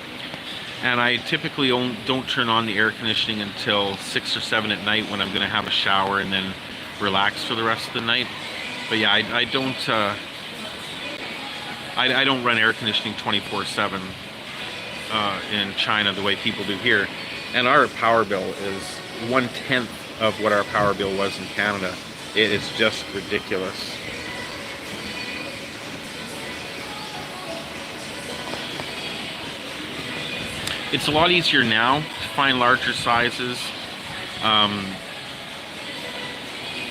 And I typically don't turn on the air conditioning until 6 or 7 at night, when I'm going to have a shower and then relax for the rest of the night. But yeah, I don't I don't run air conditioning 24/7 in China the way people do here, and our power bill is 1/10 of what our power bill was in Canada. It is just ridiculous. It's a lot easier now to find larger sizes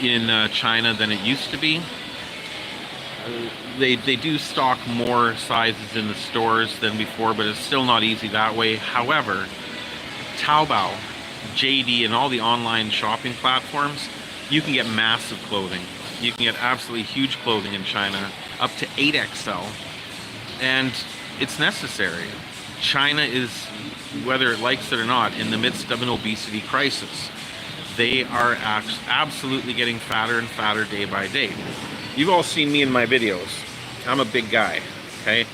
in China than it used to be. They do stock more sizes in the stores than before, but it's still not easy that way. However, Taobao, JD, and all the online shopping platforms, you can get massive clothing. You can get absolutely huge clothing in China, up to 8XL, and it's necessary. China is, whether it likes it or not, in the midst of an obesity crisis. They are absolutely getting fatter and fatter day by day. You've all seen me in my videos. I'm a big guy, okay?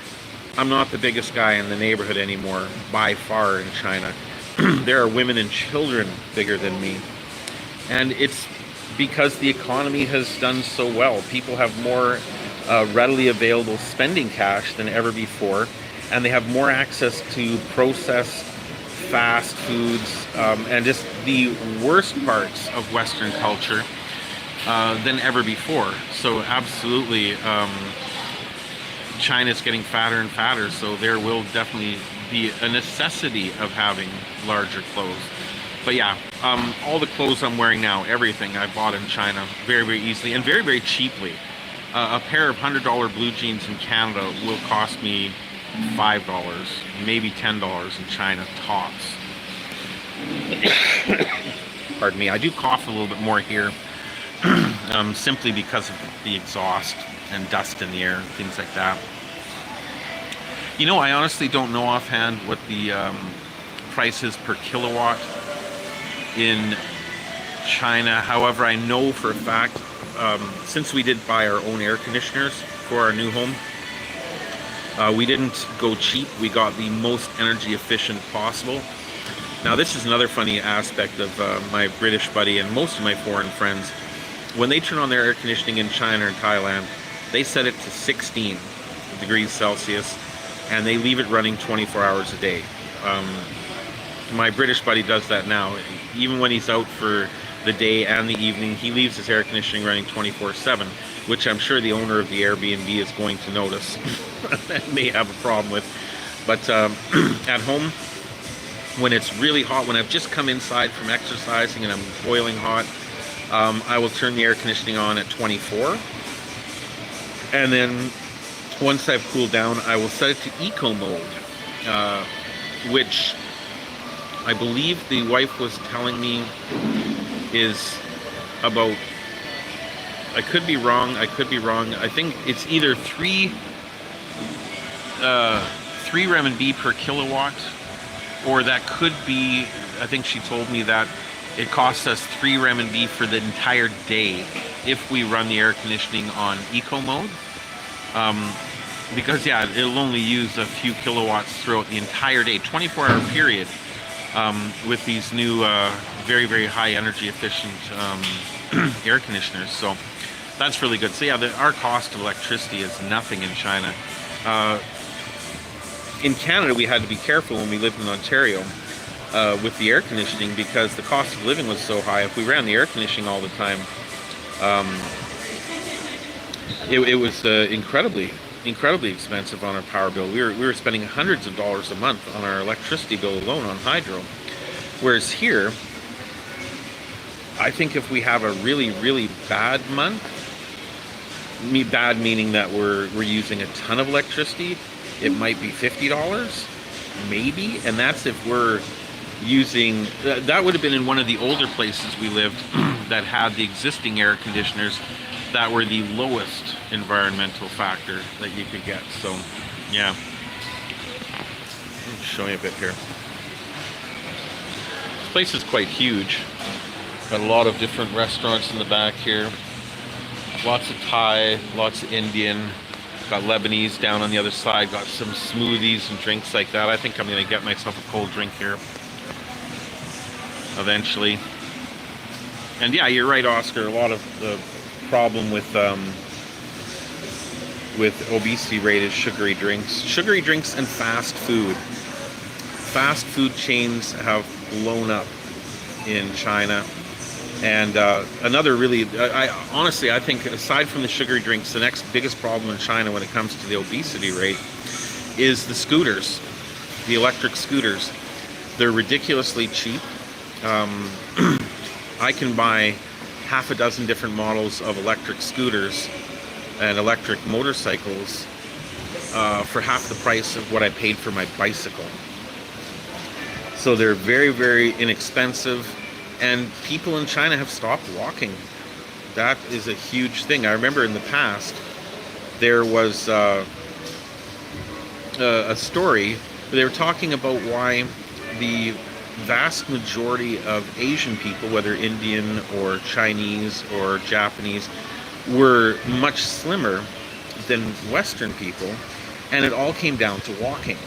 I'm not the biggest guy in the neighborhood anymore, by far, in China. There are women and children bigger than me. And it's because the economy has done so well. People have more readily available spending cash than ever before, and they have more access to processed fast foods and just the worst parts of Western culture than ever before. So absolutely, China's getting fatter and fatter, so there will definitely be a necessity of having larger clothes. But yeah, all the clothes I'm wearing now, everything I bought in China very, very easily and very, very cheaply. A pair of $100 blue jeans in Canada will cost me $5, maybe $10 in China, tops. Pardon me, I do cough a little bit more here, simply because of the exhaust and dust in the air, things like that. You know, I honestly don't know offhand what the price is per kilowatt in China. However, I know for a fact, since we did buy our own air conditioners for our new home, we didn't go cheap. We got the most energy efficient possible. Now, this is another funny aspect of my British buddy and most of my foreign friends. When they turn on their air conditioning in China and Thailand, they set it to 16 degrees Celsius and they leave it running 24 hours a day. My British buddy does that now. Even when he's out for the day and the evening, he leaves his air conditioning running 24/7, which I'm sure the owner of the Airbnb is going to notice and may have a problem with. But at home, when it's really hot, when I've just come inside from exercising and I'm boiling hot, I will turn the air conditioning on at 24. And then once I've cooled down, I will set it to eco mode, which I believe the wife was telling me is about, I could be wrong, I think it's either 3 renminbi per kilowatt, or that could be, I think she told me that it costs us 3 renminbi for the entire day if we run the air conditioning on eco mode. Because yeah, it'll only use a few kilowatts throughout the entire day, 24-hour period, with these new very, very high energy efficient air conditioners. So that's really good. So yeah, our cost of electricity is nothing in China. In Canada, we had to be careful when we lived in Ontario with the air conditioning, because the cost of living was so high. If we ran the air conditioning all the time, it was incredibly expensive on our power bill. We were spending hundreds of dollars a month on our electricity bill alone on hydro. Whereas here, I think if we have a really, really bad month, bad meaning that we're using a ton of electricity, it might be $50, maybe, and that's if we're using, that would have been in one of the older places we lived that had the existing air conditioners that were the lowest environmental factor that you could get. So yeah, let me show you a bit here. This place is quite huge. Got a lot of different restaurants in the back here. Lots of Thai, lots of Indian. Got Lebanese down on the other side. Got some smoothies and drinks like that. I think I'm gonna get myself a cold drink here eventually. And yeah, you're right, Oscar. A lot of the problem with with obesity rate is sugary drinks. Sugary drinks and fast food. Fast food chains have blown up in China. And another really, I think aside from the sugary drinks, the next biggest problem in China when it comes to the obesity rate is the scooters, the electric scooters. They're ridiculously cheap. I can buy half a dozen different models of electric scooters and electric motorcycles for half the price of what I paid for my bicycle. So they're very, very inexpensive, and people in China have stopped walking. That is a huge thing. I remember in the past there was a story where they were talking about why the vast majority of Asian people, whether Indian or Chinese or Japanese, were much slimmer than Western people, and it all came down to walking.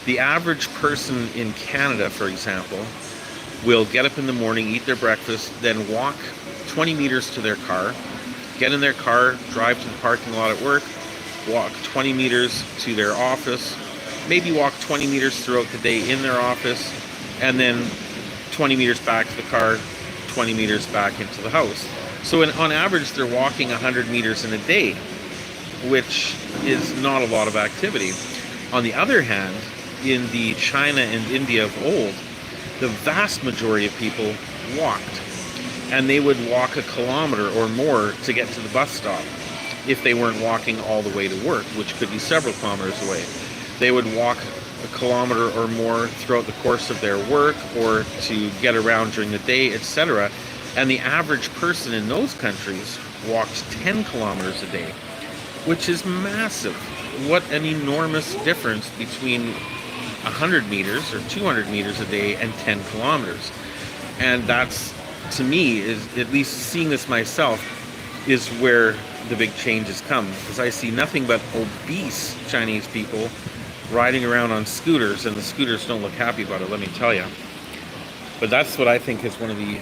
The average person in Canada, for example, will get up in the morning, eat their breakfast, then walk 20 meters to their car, get in their car, drive to the parking lot at work, walk 20 meters to their office, maybe walk 20 meters throughout the day in their office, and then 20 meters back to the car, 20 meters back into the house. So on average, they're walking 100 meters in a day, which is not a lot of activity. On the other hand, in the China and India of old, the vast majority of people walked. And they would walk a kilometer or more to get to the bus stop if they weren't walking all the way to work, which could be several kilometers away. They would walk a kilometer or more throughout the course of their work or to get around during the day, etc. And the average person in those countries walked 10 kilometers a day, which is massive. What an enormous difference between 100 meters or 200 meters a day and 10 kilometers. And that's, to me, is at least seeing this myself, is where the big changes come. Because I see nothing but obese Chinese people riding around on scooters, and the scooters don't look happy about it, let me tell you. But that's what I think is one of the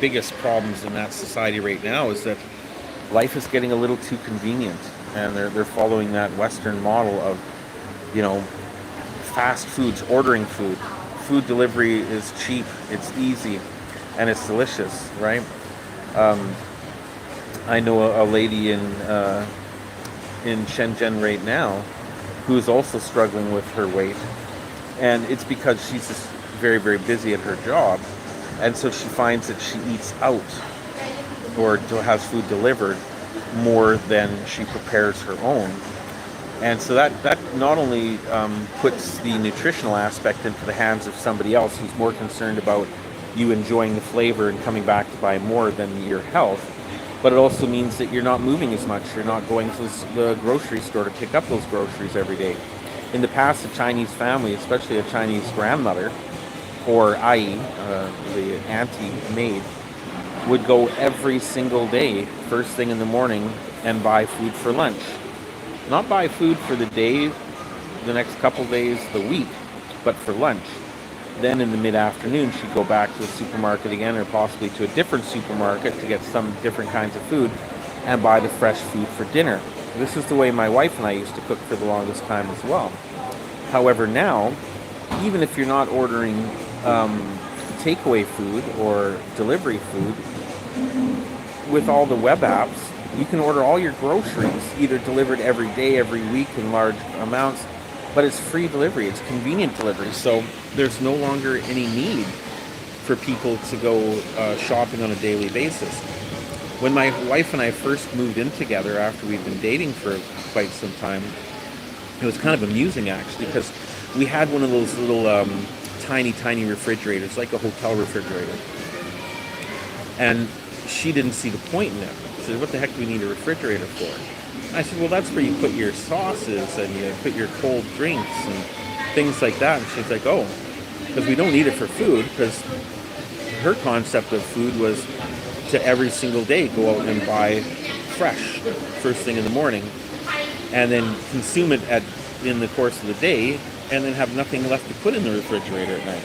biggest problems in that society right now, is that life is getting a little too convenient, and they're following that Western model of, fast foods, ordering food. Food delivery is cheap, it's easy, and it's delicious, right? I know a lady in Shenzhen right now who's also struggling with her weight, and it's because she's just very, very busy at her job, and so she finds that she eats out or has food delivered more than she prepares her own. And so that not only puts the nutritional aspect into the hands of somebody else who's more concerned about you enjoying the flavor and coming back to buy more than your health, but it also means that you're not moving as much. You're not going to the grocery store to pick up those groceries every day. In the past, a Chinese family, especially a Chinese grandmother, or i.e. The auntie maid, would go every single day, first thing in the morning, and buy food for lunch. Not buy food for the day, the next couple days, the week, but for lunch. Then in the mid-afternoon, she'd go back to the supermarket again, or possibly to a different supermarket to get some different kinds of food and buy the fresh food for dinner. This is the way my wife and I used to cook for the longest time as well. However, now, even if you're not ordering takeaway food or delivery food, with all the web apps, you can order all your groceries either delivered every day, every week in large amounts, but it's free delivery, it's convenient delivery, so there's no longer any need for people to go shopping on a daily basis. When my wife and I first moved in together after we'd been dating for quite some time, it was kind of amusing actually, because we had one of those little tiny refrigerators, like a hotel refrigerator, and she didn't see the point in it. She said, "What the heck do we need a refrigerator for?" I said, "Well, that's where you put your sauces and you put your cold drinks and things like that." And she's like, "Oh, because we don't need it for food," because her concept of food was to every single day go out and buy fresh first thing in the morning and then consume it in the course of the day and then have nothing left to put in the refrigerator at night.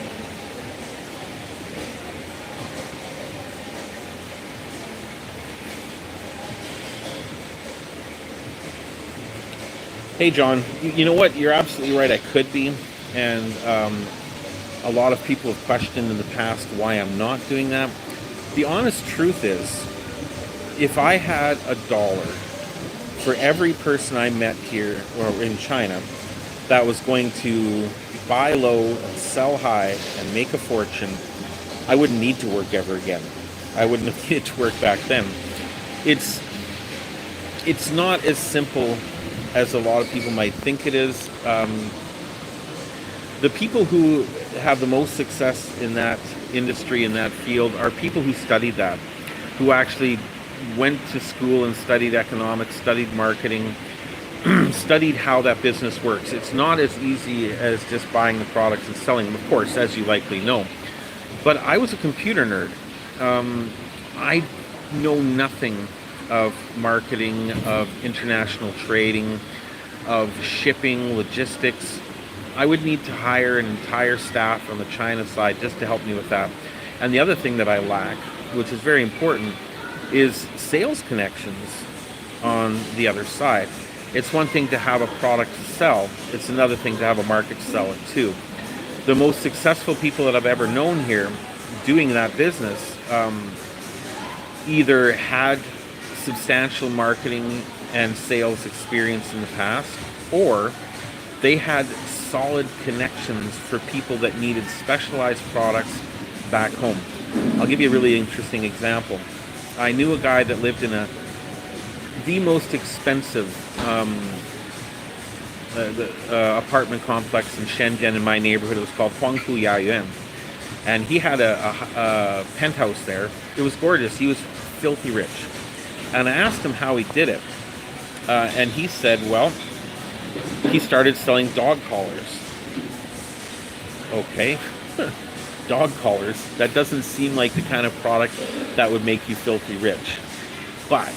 Hey, John. You know what? You're absolutely right. I could be, and a lot of people have questioned in the past why I'm not doing that. The honest truth is, if I had a dollar for every person I met here or in China that was going to buy low, sell high, and make a fortune, I wouldn't need to work ever again. I wouldn't have needed to work back then. It's it's not as simple as a lot of people might think it is. The people who have the most success in that industry, in that field, are people who studied that, who actually went to school and studied economics, studied marketing, studied how that business works. It's not as easy as just buying the products and selling them, of course, as you likely know. But I was a computer nerd. I know nothing of marketing, of international trading, of shipping, logistics. I would need to hire an entire staff on the China side just to help me with that. And the other thing that I lack, which is very important, is sales connections on the other side. It's one thing to have a product to sell. It's another thing to have a market to sell it to. The most successful people that I've ever known here doing that business either had substantial marketing and sales experience in the past, or they had solid connections for people that needed specialized products back home. I'll give you a really interesting example. I knew a guy that lived in the most expensive apartment complex in Shenzhen in my neighborhood. It was called Huangpu Yayuan. And he had a penthouse there. It was gorgeous. He was filthy rich. And I asked him how he did it. And he said, well, he started selling dog collars. Okay. Dog collars. That doesn't seem like the kind of product that would make you filthy rich. But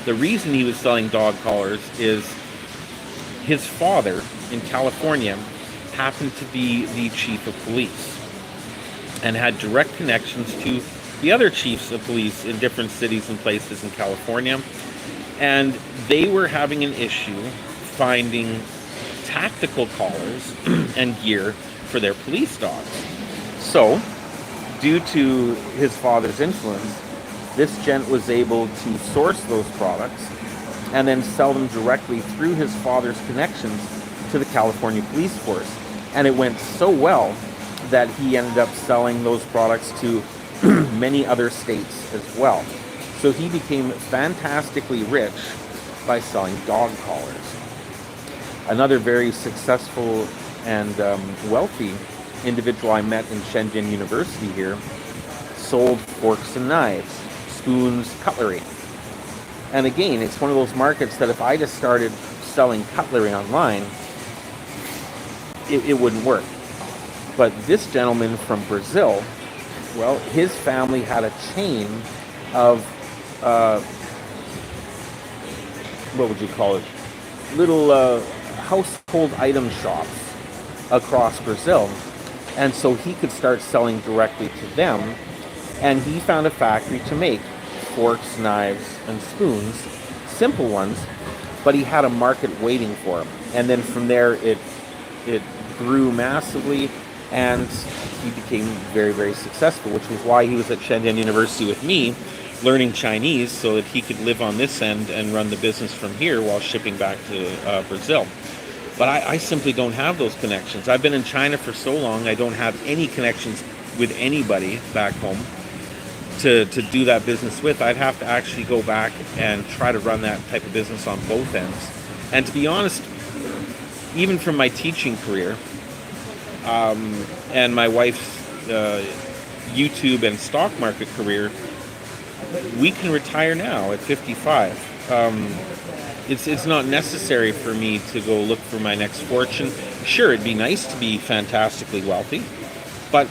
the reason he was selling dog collars is his father in California happened to be the chief of police and had direct connections to the other chiefs of police in different cities and places in California. And they were having an issue finding tactical collars and gear for their police dogs. So, due to his father's influence, this gent was able to source those products and then sell them directly through his father's connections to the California police force. And it went so well that he ended up selling those products to many other states as well. So he became fantastically rich by selling dog collars. Another very successful and wealthy individual I met in Shenzhen University here sold forks and knives, spoons, cutlery. And again, it's one of those markets that if I just started selling cutlery online, it wouldn't work. But this gentleman from Brazil, well, his family had a chain of, what would you call it, little household item shops across Brazil. And so he could start selling directly to them. And he found a factory to make forks, knives, and spoons, simple ones, but he had a market waiting for him. And then from there, it grew massively, and he became very, very successful, which was why he was at Shenzhen University with me, learning Chinese so that he could live on this end and run the business from here while shipping back to Brazil. But I simply don't have those connections. I've been in China for so long, I don't have any connections with anybody back home to do that business with. I'd have to actually go back and try to run that type of business on both ends. And to be honest, even from my teaching career and my wife's YouTube and stock market career, we can retire now at 55. It's not necessary for me to go look for my next fortune. Sure, it'd be nice to be fantastically wealthy, but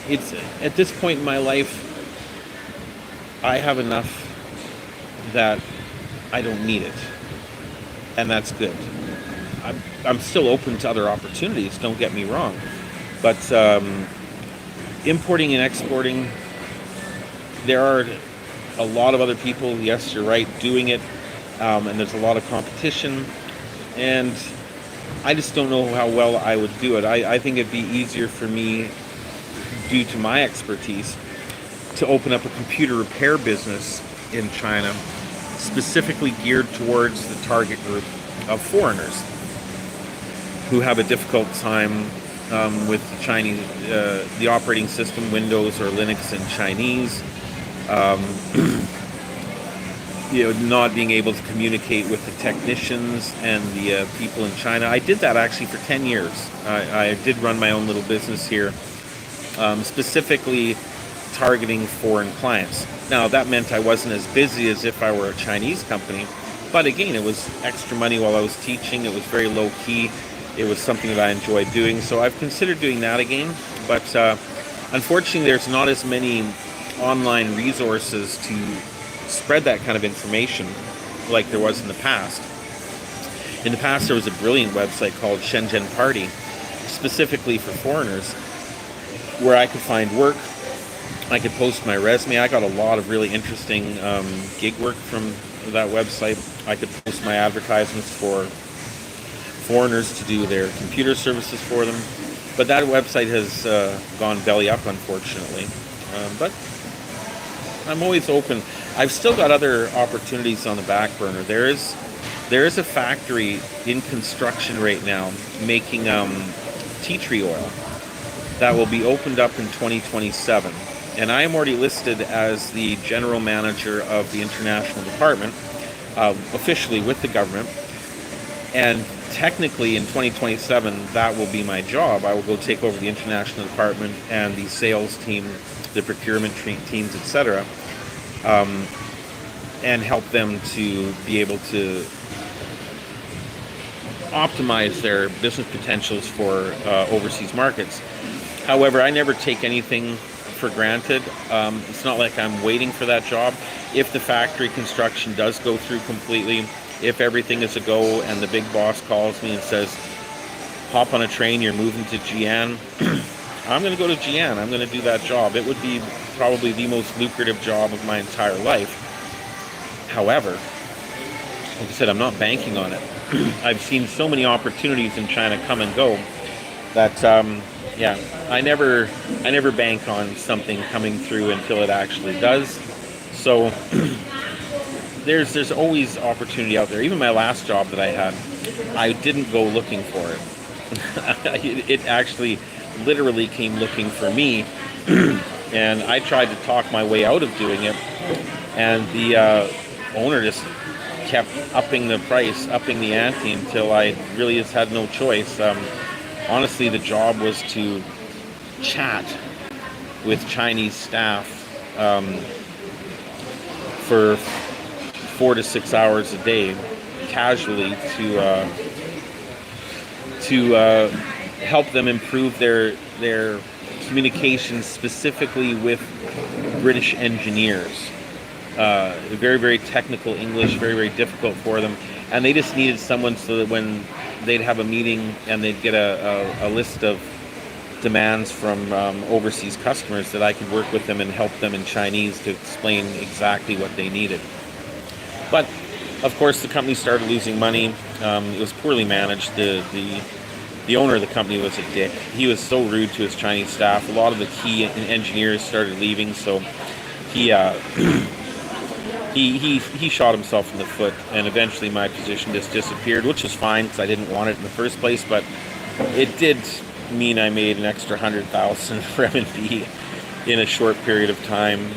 it's at this point in my life, I have enough that I don't need it, and that's good. I'm still open to other opportunities, don't get me wrong, but importing and exporting, there are a lot of other people, yes, you're right, doing it, and there's a lot of competition. and I just don't know how well I would do it. I think it'd be easier for me, due to my expertise, to open up a computer repair business in China, specifically geared towards the target group of foreigners who have a difficult time with the Chinese, the operating system, Windows or Linux in Chinese, not being able to communicate with the technicians and the people in China. I did that actually for 10 years. I did run my own little business here, specifically targeting foreign clients. Now, that meant I wasn't as busy as if I were a Chinese company, but again, it was extra money while I was teaching. It was very low key. It was something that I enjoyed doing, so I've considered doing that again, but unfortunately there's not as many online resources to spread that kind of information like there was in the past. In the past, there was a brilliant website called Shenzhen Party, specifically for foreigners, where I could find work. I could post my resume. I got a lot of really interesting gig work from that website. I could post my advertisements for foreigners to do their computer services for them. But that website has gone belly up, unfortunately. But I'm always open. I've still got other opportunities on the back burner. There is a factory in construction right now making tea tree oil that will be opened up in 2027. And I am already listed as the general manager of the international department, officially with the government. And technically in 2027, that will be my job. I will go take over the international department and the sales team, the procurement teams, etc., and help them to be able to optimize their business potentials for overseas markets. However, I never take anything for granted. It's not like I'm waiting for that job. If the factory construction does go through completely, if everything is a go and the big boss calls me and says, hop on a train, you're moving to Jian, I'm going to go to Jian. I'm going to do that job. It would be probably the most lucrative job of my entire life. However, like I said, I'm not banking on it. I've seen so many opportunities in China come and go that, I never bank on something coming through until it actually does. So there's always opportunity out there. Even my last job that I had, I didn't go looking for it. It actually literally came looking for me, and I tried to talk my way out of doing it, and the owner just kept upping the price, upping the ante, until I really just had no choice. Honestly, the job was to chat with Chinese staff for 4 to 6 hours a day, casually, to help them improve their communication, specifically with British engineers. Very, very technical English, very, very difficult for them, and they just needed someone so that when they'd have a meeting and they'd get a list of demands from overseas customers, that I could work with them and help them in Chinese to explain exactly what they needed. But of course, the company started losing money. It was poorly managed. The owner of the company was a dick. He was so rude to his Chinese staff. A lot of the key engineers started leaving, so he shot himself in the foot, and eventually my position just disappeared, which was fine because I didn't want it in the first place, but it did mean I made an extra 100,000 RMB in a short period of time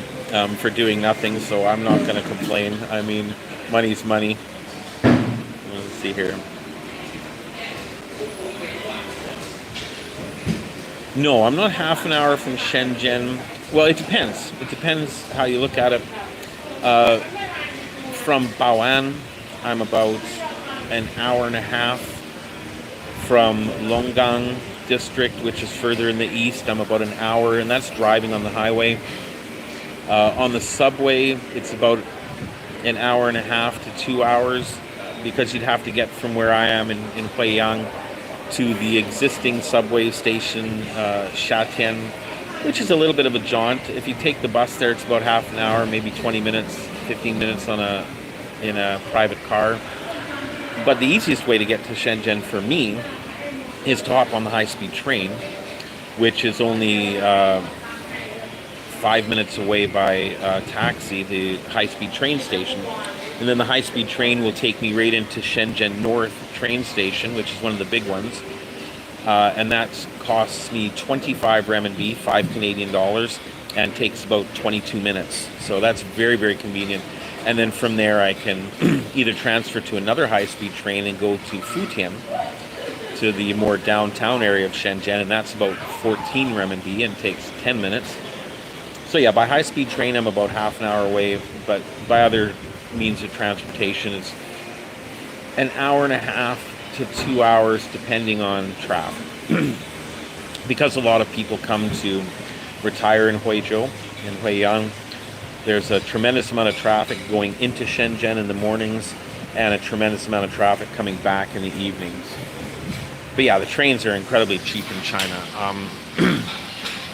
for doing nothing, so I'm not going to complain. I mean, money's money. Let's see here. No, I'm not half an hour from Shenzhen. Well, it depends. It depends how you look at it. From Bao'an, I'm about an hour and a half. From Longgang district, which is further in the east, I'm about an hour, and that's driving on the highway. On the subway, it's about an hour and a half to 2 hours, because you'd have to get from where I am in Huiyang to the existing subway station, Shatian, which is a little bit of a jaunt. If you take the bus there, it's about half an hour, maybe 20 minutes, 15 minutes in a private car. But the easiest way to get to Shenzhen for me is to hop on the high-speed train, which is only 5 minutes away by taxi, the high-speed train station. And then the high-speed train will take me right into Shenzhen North train station, which is one of the big ones. And that costs me 25 renminbi, 5 Canadian dollars, and takes about 22 minutes. So that's very, very convenient. And then from there I can either transfer to another high-speed train and go to Futian, to the more downtown area of Shenzhen, and that's about 14 renminbi and takes 10 minutes. So yeah, by high-speed train I'm about half an hour away, but by other means of transportation it's an hour and a half to 2 hours depending on traffic. Because a lot of people come to retire in Huizhou, in Huiyang, there's a tremendous amount of traffic going into Shenzhen in the mornings and a tremendous amount of traffic coming back in the evenings. But yeah, the trains are incredibly cheap in China.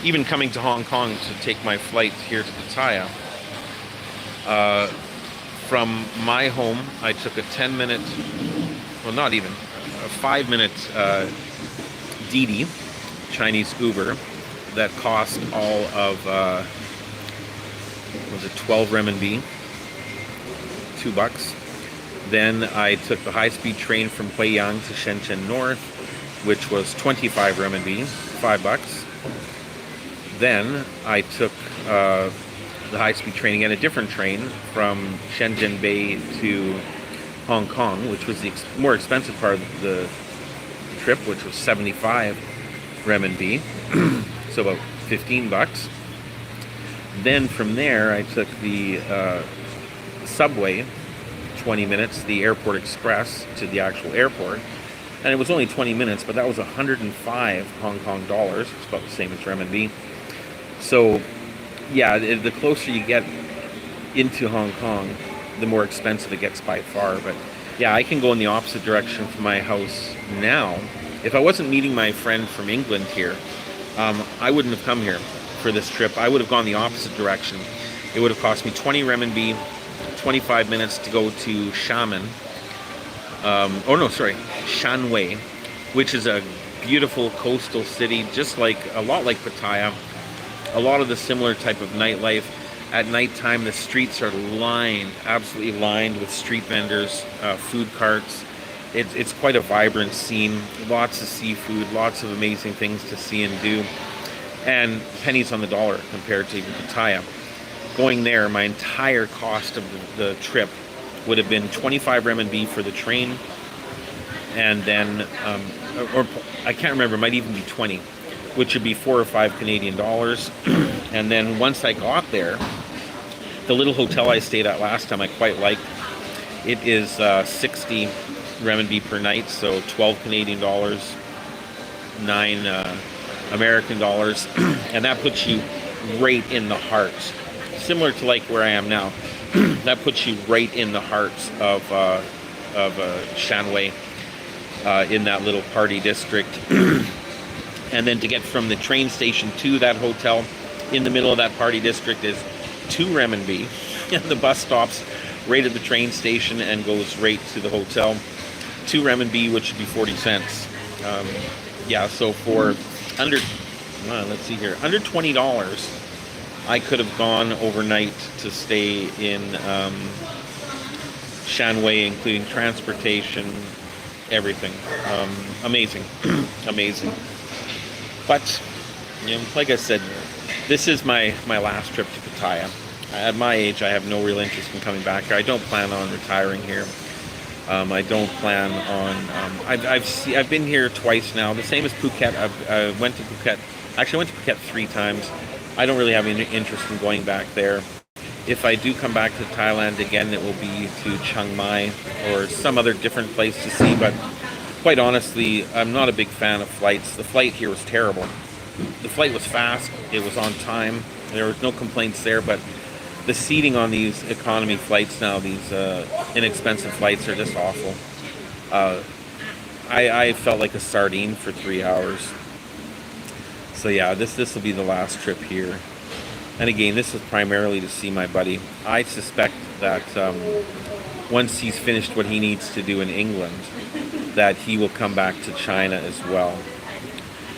Even coming to Hong Kong to take my flight here to Pattaya, from my home I took a 10-minute, well not even, a 5-minute Didi, Chinese Uber, that cost all of, was it 12 renminbi? $2. Then I took the high-speed train from Huiyang to Shenzhen North, which was 25 renminbi, $5. Then I took the high-speed train again, a different train from Shenzhen Bay to Hong Kong, which was the more expensive part of the trip, which was 75 renminbi, so about $15. Then from there I took the subway, 20 minutes, the Airport Express to the actual airport, and it was only 20 minutes, but that was 105 Hong Kong dollars. It's about the same as renminbi. So yeah, the closer you get into Hong Kong, the more expensive it gets by far. But yeah, I can go in the opposite direction from my house now. If I wasn't meeting my friend from England here, I wouldn't have come here for this trip. I would have gone the opposite direction. It would have cost me 20 renminbi, 25 minutes to go to Shanwei, which is a beautiful coastal city, just like, a lot like Pattaya. A lot of the similar type of nightlife. At nighttime, the streets are lined, absolutely lined with street vendors, food carts. It's quite a vibrant scene. Lots of seafood, lots of amazing things to see and do. And pennies on the dollar compared to even Pattaya. Going there, my entire cost of the trip would have been 25 renminbi for the train, and then, or I can't remember, it might even be 20, which would be 4 or 5 Canadian dollars. And then once I got there, the little hotel I stayed at last time I quite liked. It is 60 renminbi per night, so 12 Canadian dollars, 9 American dollars, and that puts you right in the heart, similar to like where I am now. That puts you right in the heart of Shanwei, in that little party district. And then to get from the train station to that hotel in the middle of that party district is 2 renminbi. And the bus stops right at the train station and goes right to the hotel. 2 renminbi, which would be 40 cents. Yeah, so for under $20, I could have gone overnight to stay in Shanwei, including transportation, everything. Amazing. Amazing. But, you know, like I said, this is my last trip to Pattaya. At my age, I have no real interest in coming back here. I don't plan on retiring here. I don't plan on. I've been here twice now. The same as Phuket. I went to Phuket. Actually, I went to Phuket 3 times. I don't really have any interest in going back there. If I do come back to Thailand again, it will be to Chiang Mai or some other different place to see. But quite honestly, I'm not a big fan of flights. The flight here was terrible. The flight was fast. It was on time. There was no complaints there, but the seating on these economy flights now, these inexpensive flights, are just awful. I felt like a sardine for 3 hours. So yeah, this will be the last trip here. And again, this is primarily to see my buddy. I suspect that once he's finished what he needs to do in England, that he will come back to China as well.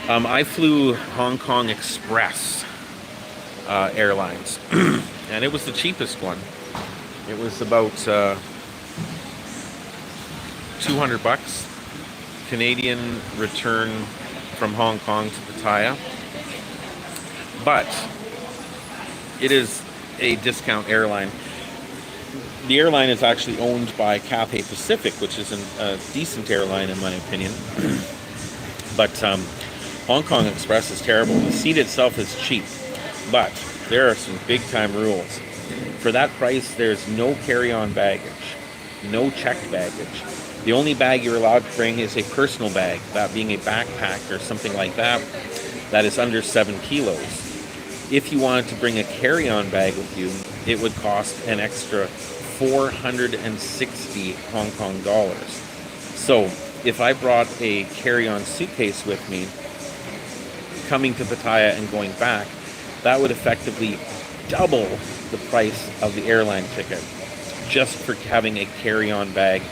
I flew Hong Kong Express Airlines, and it was the cheapest one. It was about $200 Canadian return from Hong Kong to Pattaya, but it is a discount airline. The airline is actually owned by Cathay Pacific, which is a decent airline in my opinion. But Hong Kong Express is terrible. The seat itself is cheap, but there are some big time rules. For that price, there's no carry-on baggage, no checked baggage. The only bag you're allowed to bring is a personal bag, that being a backpack or something like that, that is under 7 kilos. If you wanted to bring a carry-on bag with you, it would cost an extra 460 Hong Kong dollars. So if I brought a carry-on suitcase with me, coming to Pattaya and going back, that would effectively double the price of the airline ticket just for having a carry-on bag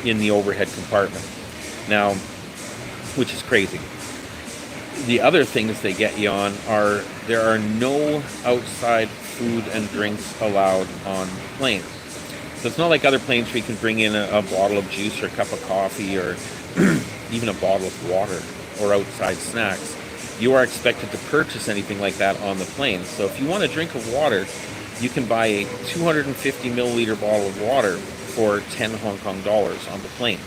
in the overhead compartment. Now, which is crazy. The other things they get you on are there are no outside food and drinks allowed on planes. So it's not like other planes where you can bring in a bottle of juice or a cup of coffee or even a bottle of water or outside snacks. You are expected to purchase anything like that on the plane. So if you want a drink of water, you can buy a 250 milliliter bottle of water for 10 Hong Kong dollars on the plane.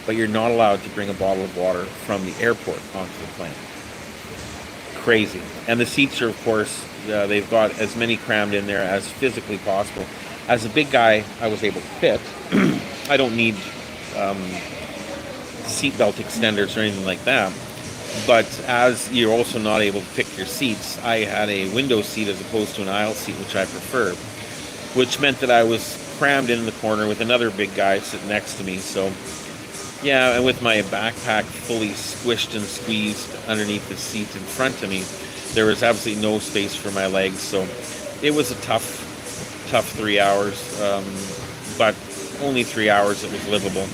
But you're not allowed to bring a bottle of water from the airport onto the plane. Crazy. And the seats are, of course, they've got as many crammed in there as physically possible. As a big guy, I was able to fit. I don't need seatbelt extenders or anything like that. But as you're also not able to pick your seats, I had a window seat as opposed to an aisle seat, which I prefer, which meant that I was crammed in the corner with another big guy sitting next to me. So yeah, and with my backpack fully squished and squeezed underneath the seat in front of me, there was absolutely no space for my legs. So it was a tough 3 hours, but only 3 hours it was livable.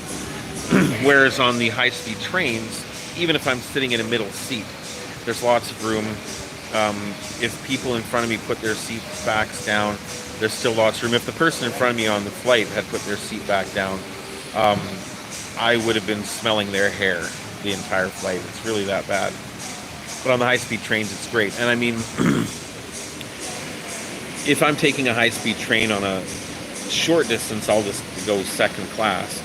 Whereas on the high-speed trains, even if I'm sitting in a middle seat, there's lots of room. If people in front of me put their seat backs down, there's still lots of room. If the person in front of me on the flight had put their seat back down, I would have been smelling their hair the entire flight. It's really that bad. But on the high-speed trains, it's great. And I mean, if I'm taking a high-speed train on a short distance, I'll just go second class.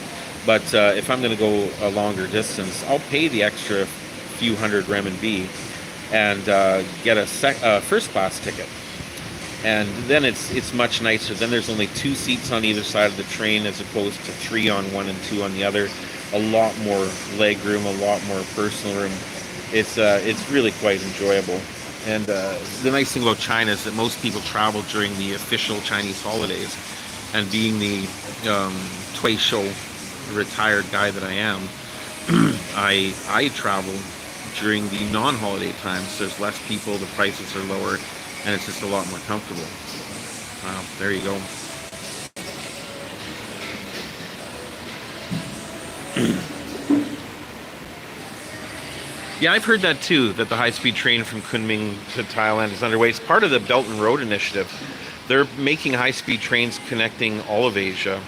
But if I'm going to go a longer distance, I'll pay the extra few hundred renminbi and get a first class ticket. And then it's much nicer. Then there's only 2 seats on either side of the train as opposed to 3 on one and 2 on the other. A lot more leg room, a lot more personal room. It's really quite enjoyable. And the nice thing about China is that most people travel during the official Chinese holidays. And being the Tui Shou retired guy that I am, I travel during the non-holiday times. There's less people, the prices are lower, and it's just a lot more comfortable. Wow, there you go. Yeah, I've heard that too, that the high-speed train from Kunming to Thailand is underway. It's part of the Belt and Road Initiative. They're making high-speed trains connecting all of Asia.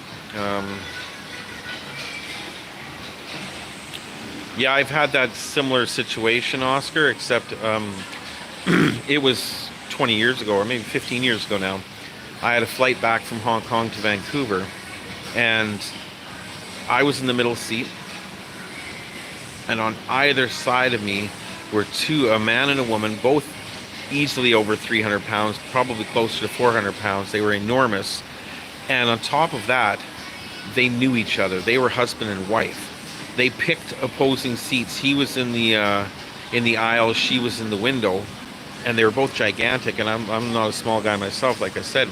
Yeah, I've had that similar situation, Oscar, except it was 20 years ago, or maybe 15 years ago now. I had a flight back from Hong Kong to Vancouver, and I was in the middle seat, and on either side of me were a man and a woman, both easily over 300 pounds, probably closer to 400 pounds. They were enormous, and on top of that, they knew each other. They were husband and wife. They picked opposing seats. He was in the aisle, she was in the window, and they were both gigantic. And I'm not a small guy myself, like I said.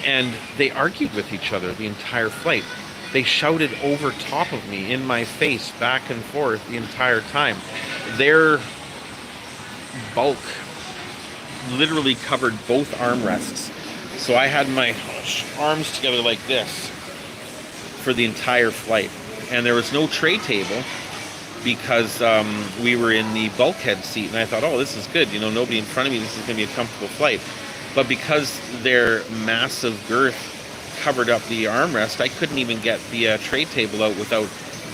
And they argued with each other the entire flight. They shouted over top of me, in my face, back and forth the entire time. Their bulk literally covered both armrests. So I had my arms together like this for the entire flight. And there was no tray table because we were in the bulkhead seat. And I thought, oh, this is good. You know, nobody in front of me. This is going to be a comfortable flight. But because their massive girth covered up the armrest, I couldn't even get the tray table out without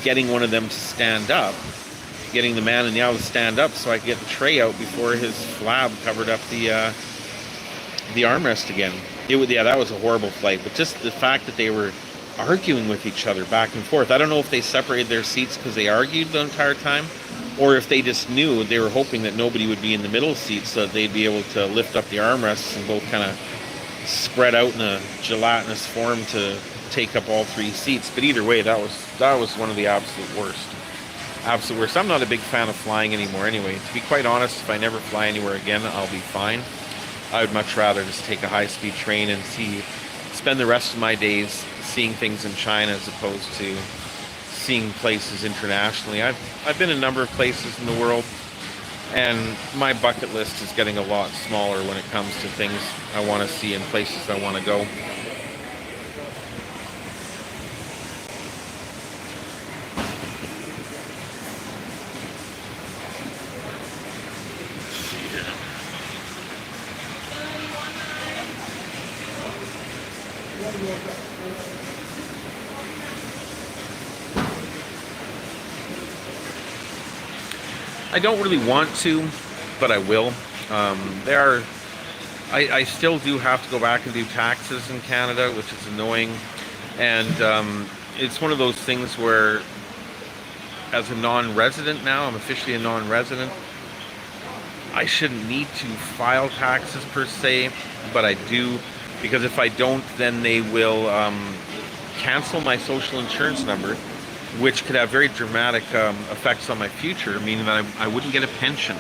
getting one of them to stand up. Getting the man in the aisle to stand up so I could get the tray out before his flab covered up the armrest again. That was a horrible flight. But just the fact that they were arguing with each other back and forth. I don't know if they separated their seats because they argued the entire time, or if they just knew, they were hoping that nobody would be in the middle seat so that they'd be able to lift up the armrests and both kind of spread out in a gelatinous form to take up all 3 seats. But either way, that was one of the absolute worst. Absolute worst. I'm not a big fan of flying anymore anyway. To be quite honest, if I never fly anywhere again, I'll be fine. I would much rather just take a high-speed train and spend the rest of my days seeing things in China as opposed to seeing places internationally. I've been a number of places in the world, and my bucket list is getting a lot smaller when it comes to things I want to see and places I want to go. I don't really want to, but I will. I still do have to go back and do taxes in Canada, which is annoying. And it's one of those things where, as a non-resident now, I'm officially a non-resident, I shouldn't need to file taxes per se, but I do, because if I don't, then they will cancel my social insurance number, which could have very dramatic effects on my future, meaning that I wouldn't get a pension.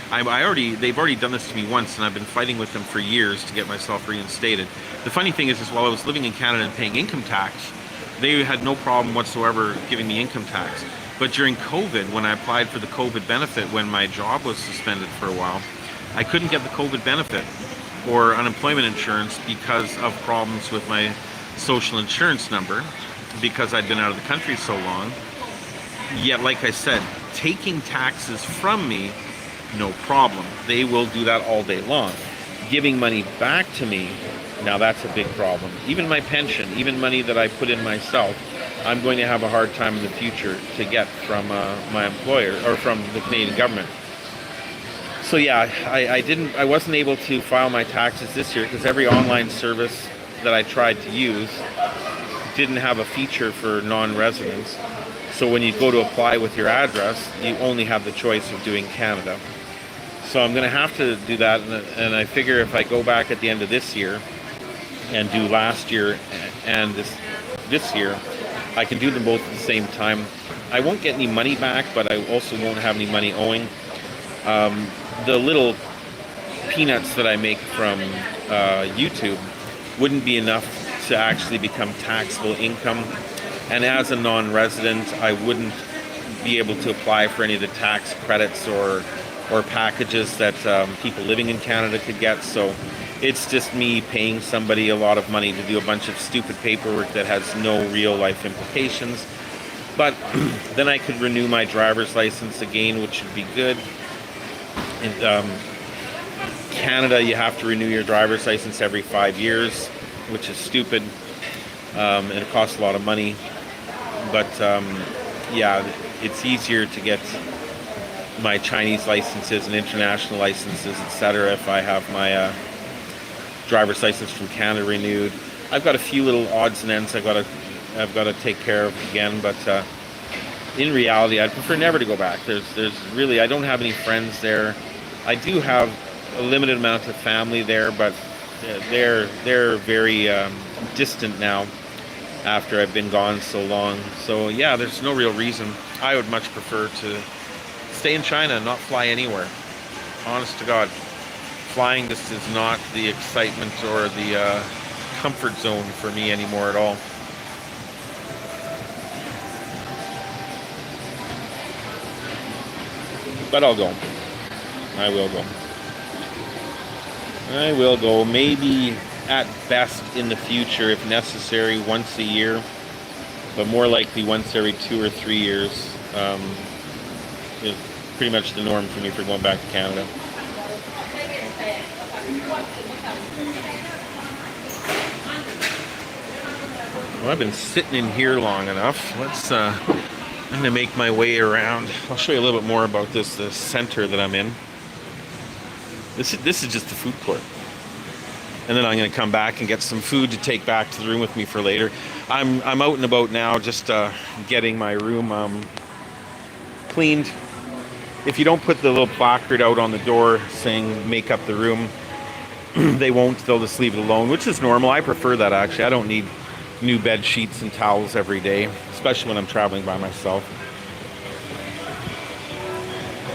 They've already done this to me once, and I've been fighting with them for years to get myself reinstated. The funny thing is while I was living in Canada and paying income tax, they had no problem whatsoever giving me income tax. But during COVID, when I applied for the COVID benefit, when my job was suspended for a while, I couldn't get the COVID benefit or unemployment insurance because of problems with my social insurance number, because I'd been out of the country so long. Yet, like I said, taking taxes from me, no problem. They will do that all day long. Giving money back to me, now that's a big problem. Even my pension, even money that I put in myself, I'm going to have a hard time in the future to get from my employer or from the Canadian government. So yeah, I wasn't able to file my taxes this year because every online service that I tried to use didn't have a feature for non-residents. So when you go to apply with your address, you only have the choice of doing Canada. So I'm going to have to do that, and I figure if I go back at the end of this year and do last year and this year, I can do them both at the same time. I won't get any money back, but I also won't have any money owing. The little peanuts that I make from YouTube wouldn't be enough to actually become taxable income. And as a non-resident, I wouldn't be able to apply for any of the tax credits or packages that people living in Canada could get. So it's just me paying somebody a lot of money to do a bunch of stupid paperwork that has no real life implications. But then I could renew my driver's license again, which would be good. In Canada, you have to renew your driver's license every 5 years, which is stupid, and it costs a lot of money. But yeah, it's easier to get my Chinese licenses and international licenses, etc. if I have my driver's license from Canada renewed. I've got a few little odds and ends I've got to take care of again, but in reality, I'd prefer never to go back. There's really, I don't have any friends there. I do have a limited amount of family there, but they're very distant now after I've been gone so long. So yeah, there's no real reason. I would much prefer to stay in China and not fly anywhere. Honest to God, flying just is not the excitement or the comfort zone for me anymore at all. But I'll go. I will go. Maybe at best in the future, if necessary, once a year, but more likely once every 2 or 3 years. Is pretty much the norm for me for going back to Canada. Well, I've been sitting in here long enough. I'm gonna make my way around. I'll show you a little bit more about this center that I'm in. This is just the food court. And then I'm gonna come back and get some food to take back to the room with me for later. I'm out and about now, just getting my room cleaned. If you don't put the little placard out on the door saying make up the room, they won't. They'll just leave it alone, which is normal. I prefer that, actually. I don't need new bed sheets and towels every day, especially when I'm traveling by myself.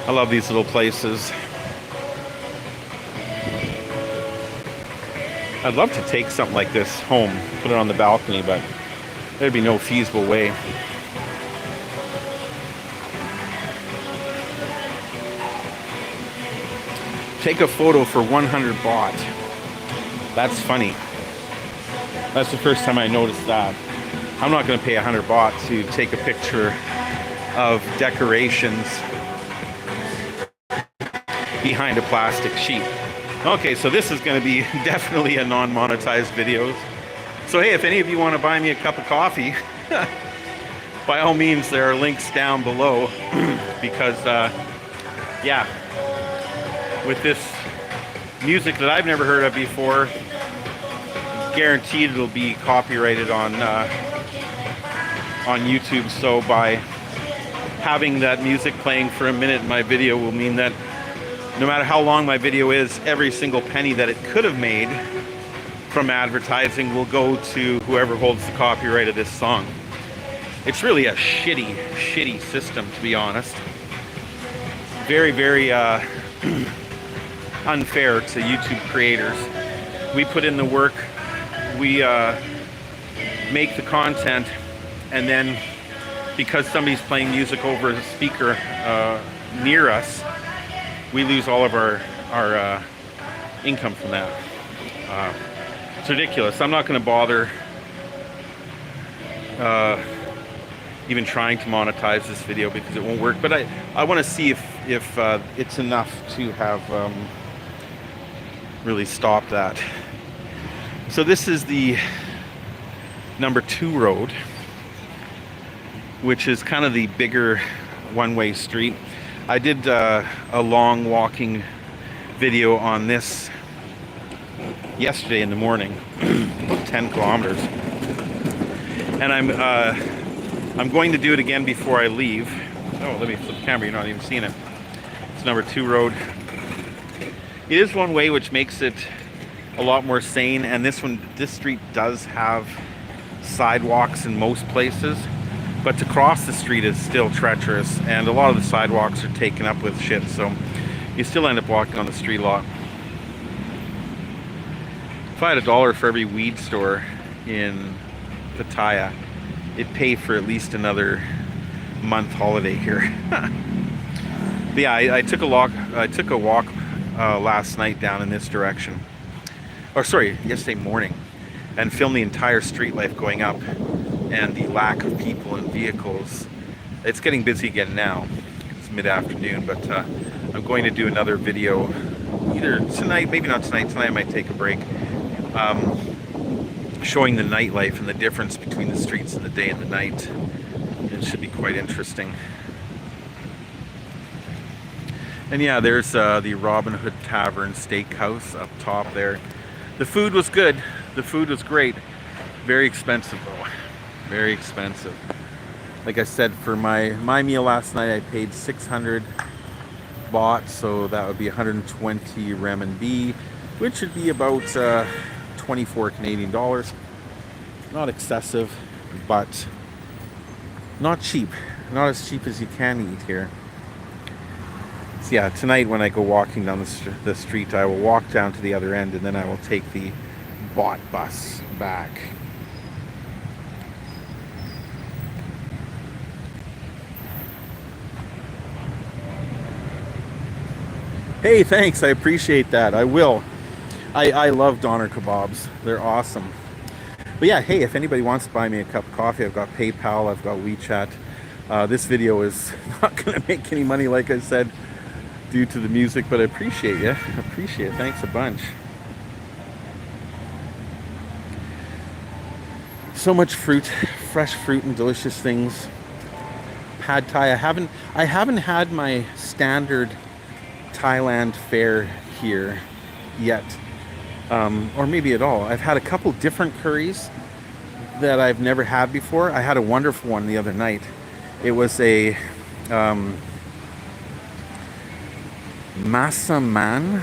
I love these little places. I'd love to take something like this home, put it on the balcony, but there'd be no feasible way. Take a photo for 100 baht. That's funny. That's the first time I noticed that. I'm not going to pay 100 baht to take a picture of decorations behind a plastic sheet. Okay, so this is going to be definitely a non-monetized video. So hey, if any of you want to buy me a cup of coffee, by all means, there are links down below. Because, yeah, with this music that I've never heard of before, guaranteed it'll be copyrighted on YouTube. So by having that music playing for a minute in my video will mean that no matter how long my video is, every single penny that it could have made from advertising will go to whoever holds the copyright of this song. It's really a shitty system, to be honest. Very, very unfair to YouTube creators. We put in the work, we make the content, and then because somebody's playing music over a speaker near us, we lose all of our income from that. It's ridiculous. I'm not going to bother even trying to monetize this video because it won't work. But I want to see if it's enough to have really stop that. So this is the number 2 road, which is kind of the bigger one-way street. I did a long walking video on this yesterday in the morning, 10 kilometers, and I'm going to do it again before I leave. Oh, let me flip the camera. You're not even seeing it. It's number 2 road. It is one way, which makes it a lot more sane. And this street does have sidewalks in most places, but to cross the street is still treacherous, and a lot of the sidewalks are taken up with shit, so you still end up walking on the street a lot. If I had $1 for every weed store in Pattaya, it'd pay for at least another month holiday here. But yeah, I took a walk last night down in this direction, or sorry, yesterday morning, and filmed the entire street life going up and the lack of people and vehicles. It's getting busy again now. It's mid-afternoon, but I'm going to do another video either tonight, maybe not tonight. Tonight I might take a break, showing the nightlife and the difference between the streets in the day and the night. It should be quite interesting. And yeah, there's the Robin Hood Tavern Steakhouse up top there. The food was good. The food was great. Very expensive though. Very expensive. Like I said, for my meal last night, I paid 600 baht, so that would be 120 renminbi, which would be about 24 Canadian dollars. Not excessive, but not cheap. Not as cheap as you can eat here. So yeah, tonight when I go walking down the street, I will walk down to the other end, and then I will take the Baht bus back. Hey, thanks. I appreciate that. I will. I love doner kebabs. They're awesome. But yeah, hey, if anybody wants to buy me a cup of coffee, I've got PayPal, I've got WeChat. This video is not going to make any money, like I said, due to the music, but I appreciate you. I appreciate it. Thanks a bunch. So much fruit, fresh fruit and delicious things. Pad Thai. I haven't had my standard Thailand fare here yet, or maybe at all. I've had a couple different curries that I've never had before. I had a wonderful one the other night. It was a masaman,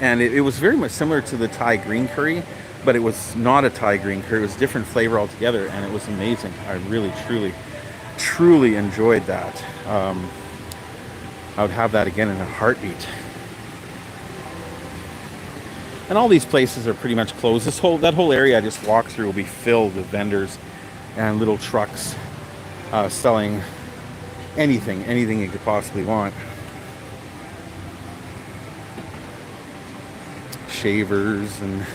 and it was very much similar to the Thai green curry, but it was not a Thai green curry. It was a different flavor altogether, and it was amazing. I really, truly enjoyed that. I would have that again in a heartbeat. And all these places are pretty much closed. That whole area I just walked through will be filled with vendors and little trucks selling anything you could possibly want. Shavers and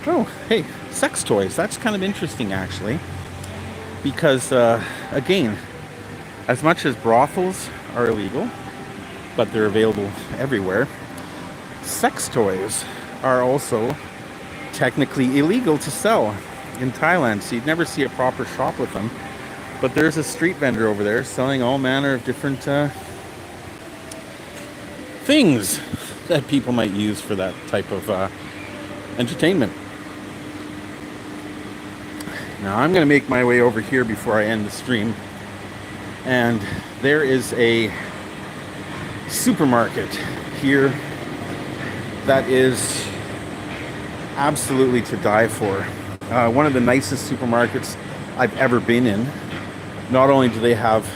oh, hey, sex toys. That's kind of interesting, actually, because again, as much as brothels are illegal, but they're available everywhere, sex toys are also technically illegal to sell in Thailand. So you'd never see a proper shop with them. But there's a street vendor over there selling all manner of different things that people might use for that type of entertainment. Now I'm going to make my way over here before I end the stream. And there is a supermarket here that is absolutely to die for. One of the nicest supermarkets I've ever been in. Not only do they have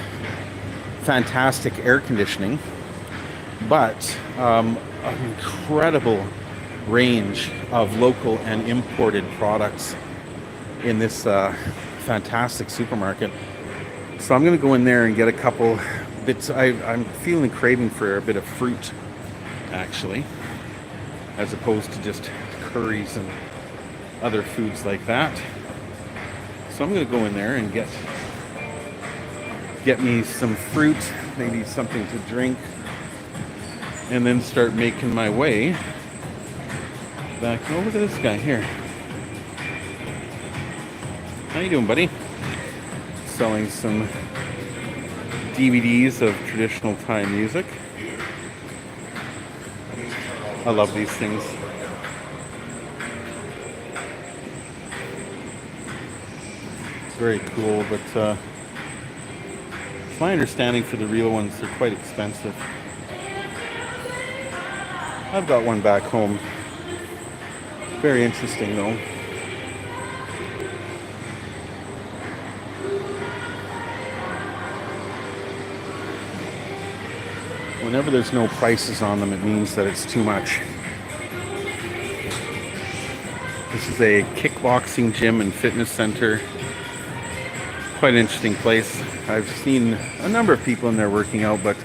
fantastic air conditioning, but an incredible range of local and imported products in this fantastic supermarket. So I'm going to go in there and get a couple bits. I'm feeling craving for a bit of fruit, actually, as opposed to just curries and other foods like that. So I'm going to go in there and get me some fruit, maybe something to drink, and then start making my way back. Oh, look at this guy here. How you doing, buddy? Selling some DVDs of traditional Thai music. I love these things. It's very cool, but it's my understanding for the real ones, they're quite expensive. I've got one back home. Very interesting, though. Whenever there's no prices on them, it means that it's too much. This is a kickboxing gym and fitness center. Quite an interesting place. I've seen a number of people in there working out, but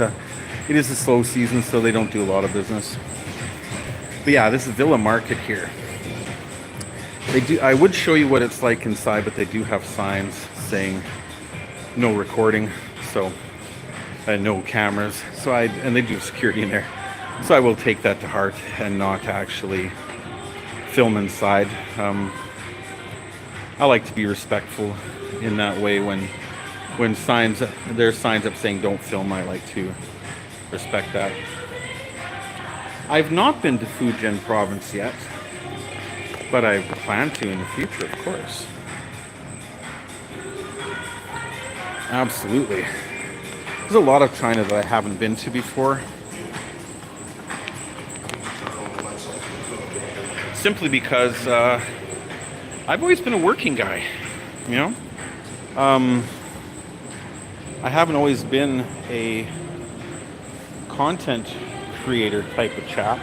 it is a slow season, so they don't do a lot of business. But yeah, this is Villa Market here. I would show you what it's like inside, but they do have signs saying no recording, so no cameras. And they do have security in there, so I will take that to heart and not actually film inside. I like to be respectful in that way. When there's signs up saying don't film, I like to respect that. I've not been to Fujian province yet, but I plan to in the future, of course. Absolutely. There's a lot of China that I haven't been to before. Simply because I've always been a working guy, you know? I haven't always been a content creator type of chap.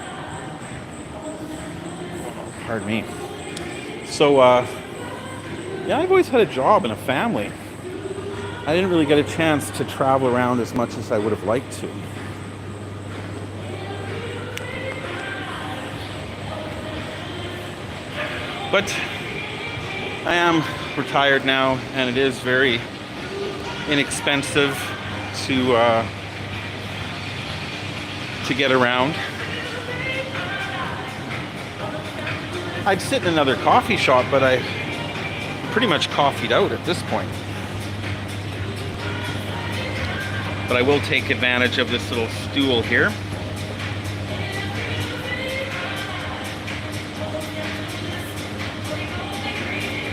Pardon me. So, yeah, I've always had a job and a family. I didn't really get a chance to travel around as much as I would have liked to. But I am retired now, and it is very inexpensive to get around. I'd sit in another coffee shop, but I'm pretty much coffeeed out at this point. But I will take advantage of this little stool here.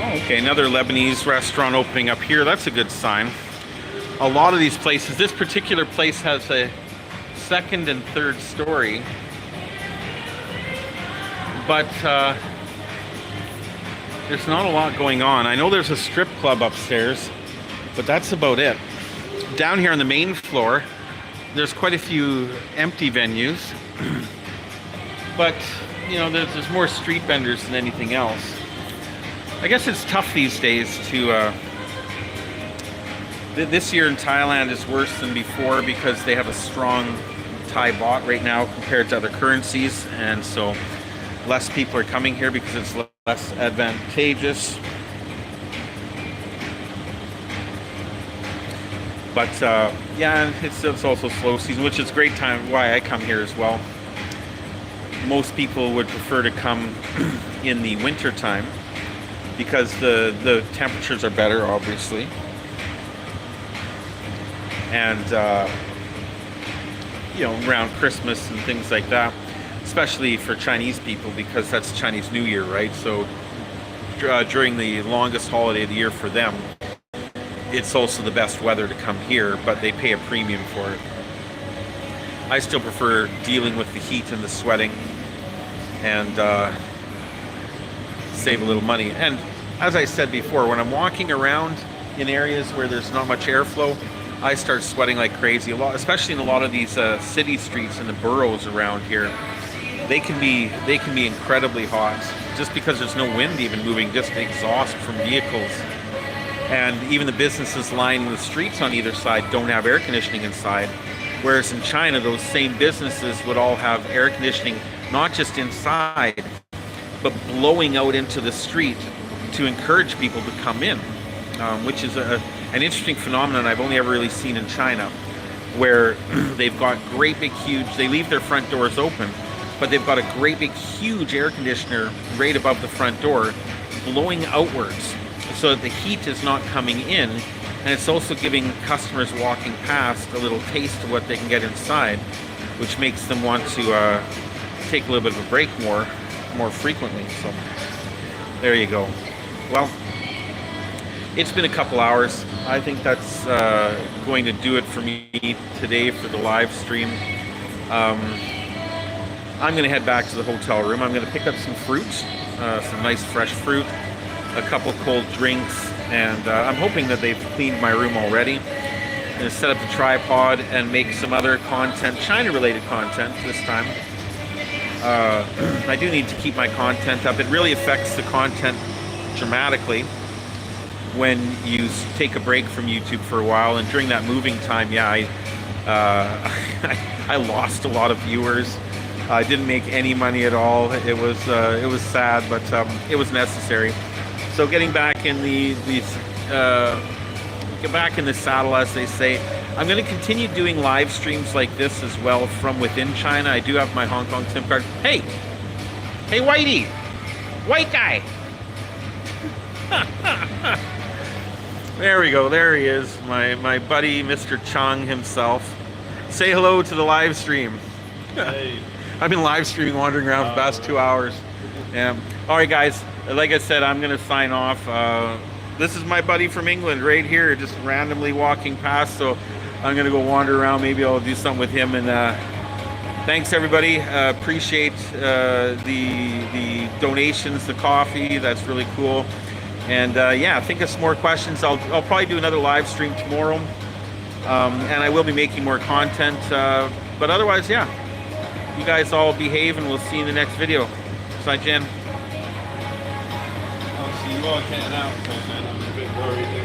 Oh, okay, another Lebanese restaurant opening up here. That's a good sign. A lot of these places, this particular place has a second and third story. But there's not a lot going on. I know there's a strip club upstairs, but that's about it. Down here on the main floor, there's quite a few empty venues. But, you know, there's more street vendors than anything else. I guess it's tough these days to... this year in Thailand is worse than before because they have a strong Thai baht right now compared to other currencies. And so less people are coming here because it's less advantageous. But yeah, it's also slow season, which is a great time why I come here as well. Most people would prefer to come in the winter time because the temperatures are better, obviously. And you know, around Christmas and things like that, especially for Chinese people because that's Chinese New Year, right? So during the longest holiday of the year for them, it's also the best weather to come here, but they pay a premium for it. I still prefer dealing with the heat and the sweating and save a little money. And as I said before, when I'm walking around in areas where there's not much airflow, I start sweating like crazy. A lot, especially in a lot of these city streets and the boroughs around here. They can be incredibly hot just because there's no wind even moving, just exhaust from vehicles. And even the businesses lining the streets on either side don't have air conditioning inside. Whereas in China, those same businesses would all have air conditioning, not just inside, but blowing out into the street to encourage people to come in, which is an interesting phenomenon I've only ever really seen in China, where they've got great big huge, they leave their front doors open, but they've got a great big huge air conditioner right above the front door, blowing outwards, so that the heat is not coming in, and it's also giving customers walking past a little taste of what they can get inside, which makes them want to take a little bit of a break more frequently. So there you go. Well, it's been a couple hours. I think that's going to do it for me today for the live stream. I'm going to head back to the hotel room. I'm going to pick up some fruit, some nice fresh fruit, a couple cold drinks, and I'm hoping that they've cleaned my room already. I'm going to set up the tripod and make some other content, China-related content this time. I do need to keep my content up. It really affects the content dramatically when you take a break from YouTube for a while, and during that moving time, yeah, I lost a lot of viewers. I didn't make any money at all. It was sad, but it was necessary. So getting back in get back in the saddle, as they say. I'm going to continue doing live streams like this as well from within China. I do have my Hong Kong SIM card. Hey, Whitey, white guy. There we go. There he is, my buddy, Mr. Chung himself. Say hello to the live stream. Hey. I've been live streaming, wandering around for the past 2 hours. Yeah. All right, guys. Like I said, I'm going to sign off. This is my buddy from England right here, just randomly walking past. So I'm going to go wander around. Maybe I'll do something with him. And thanks, everybody. Appreciate the donations, the coffee. That's really cool. And yeah, think of some more questions. I'll probably do another live stream tomorrow. And I will be making more content. But otherwise, yeah. You guys all behave, and we'll see you in the next video. Bye, Jen. I'll see you all can out, man. I'm a bit worried.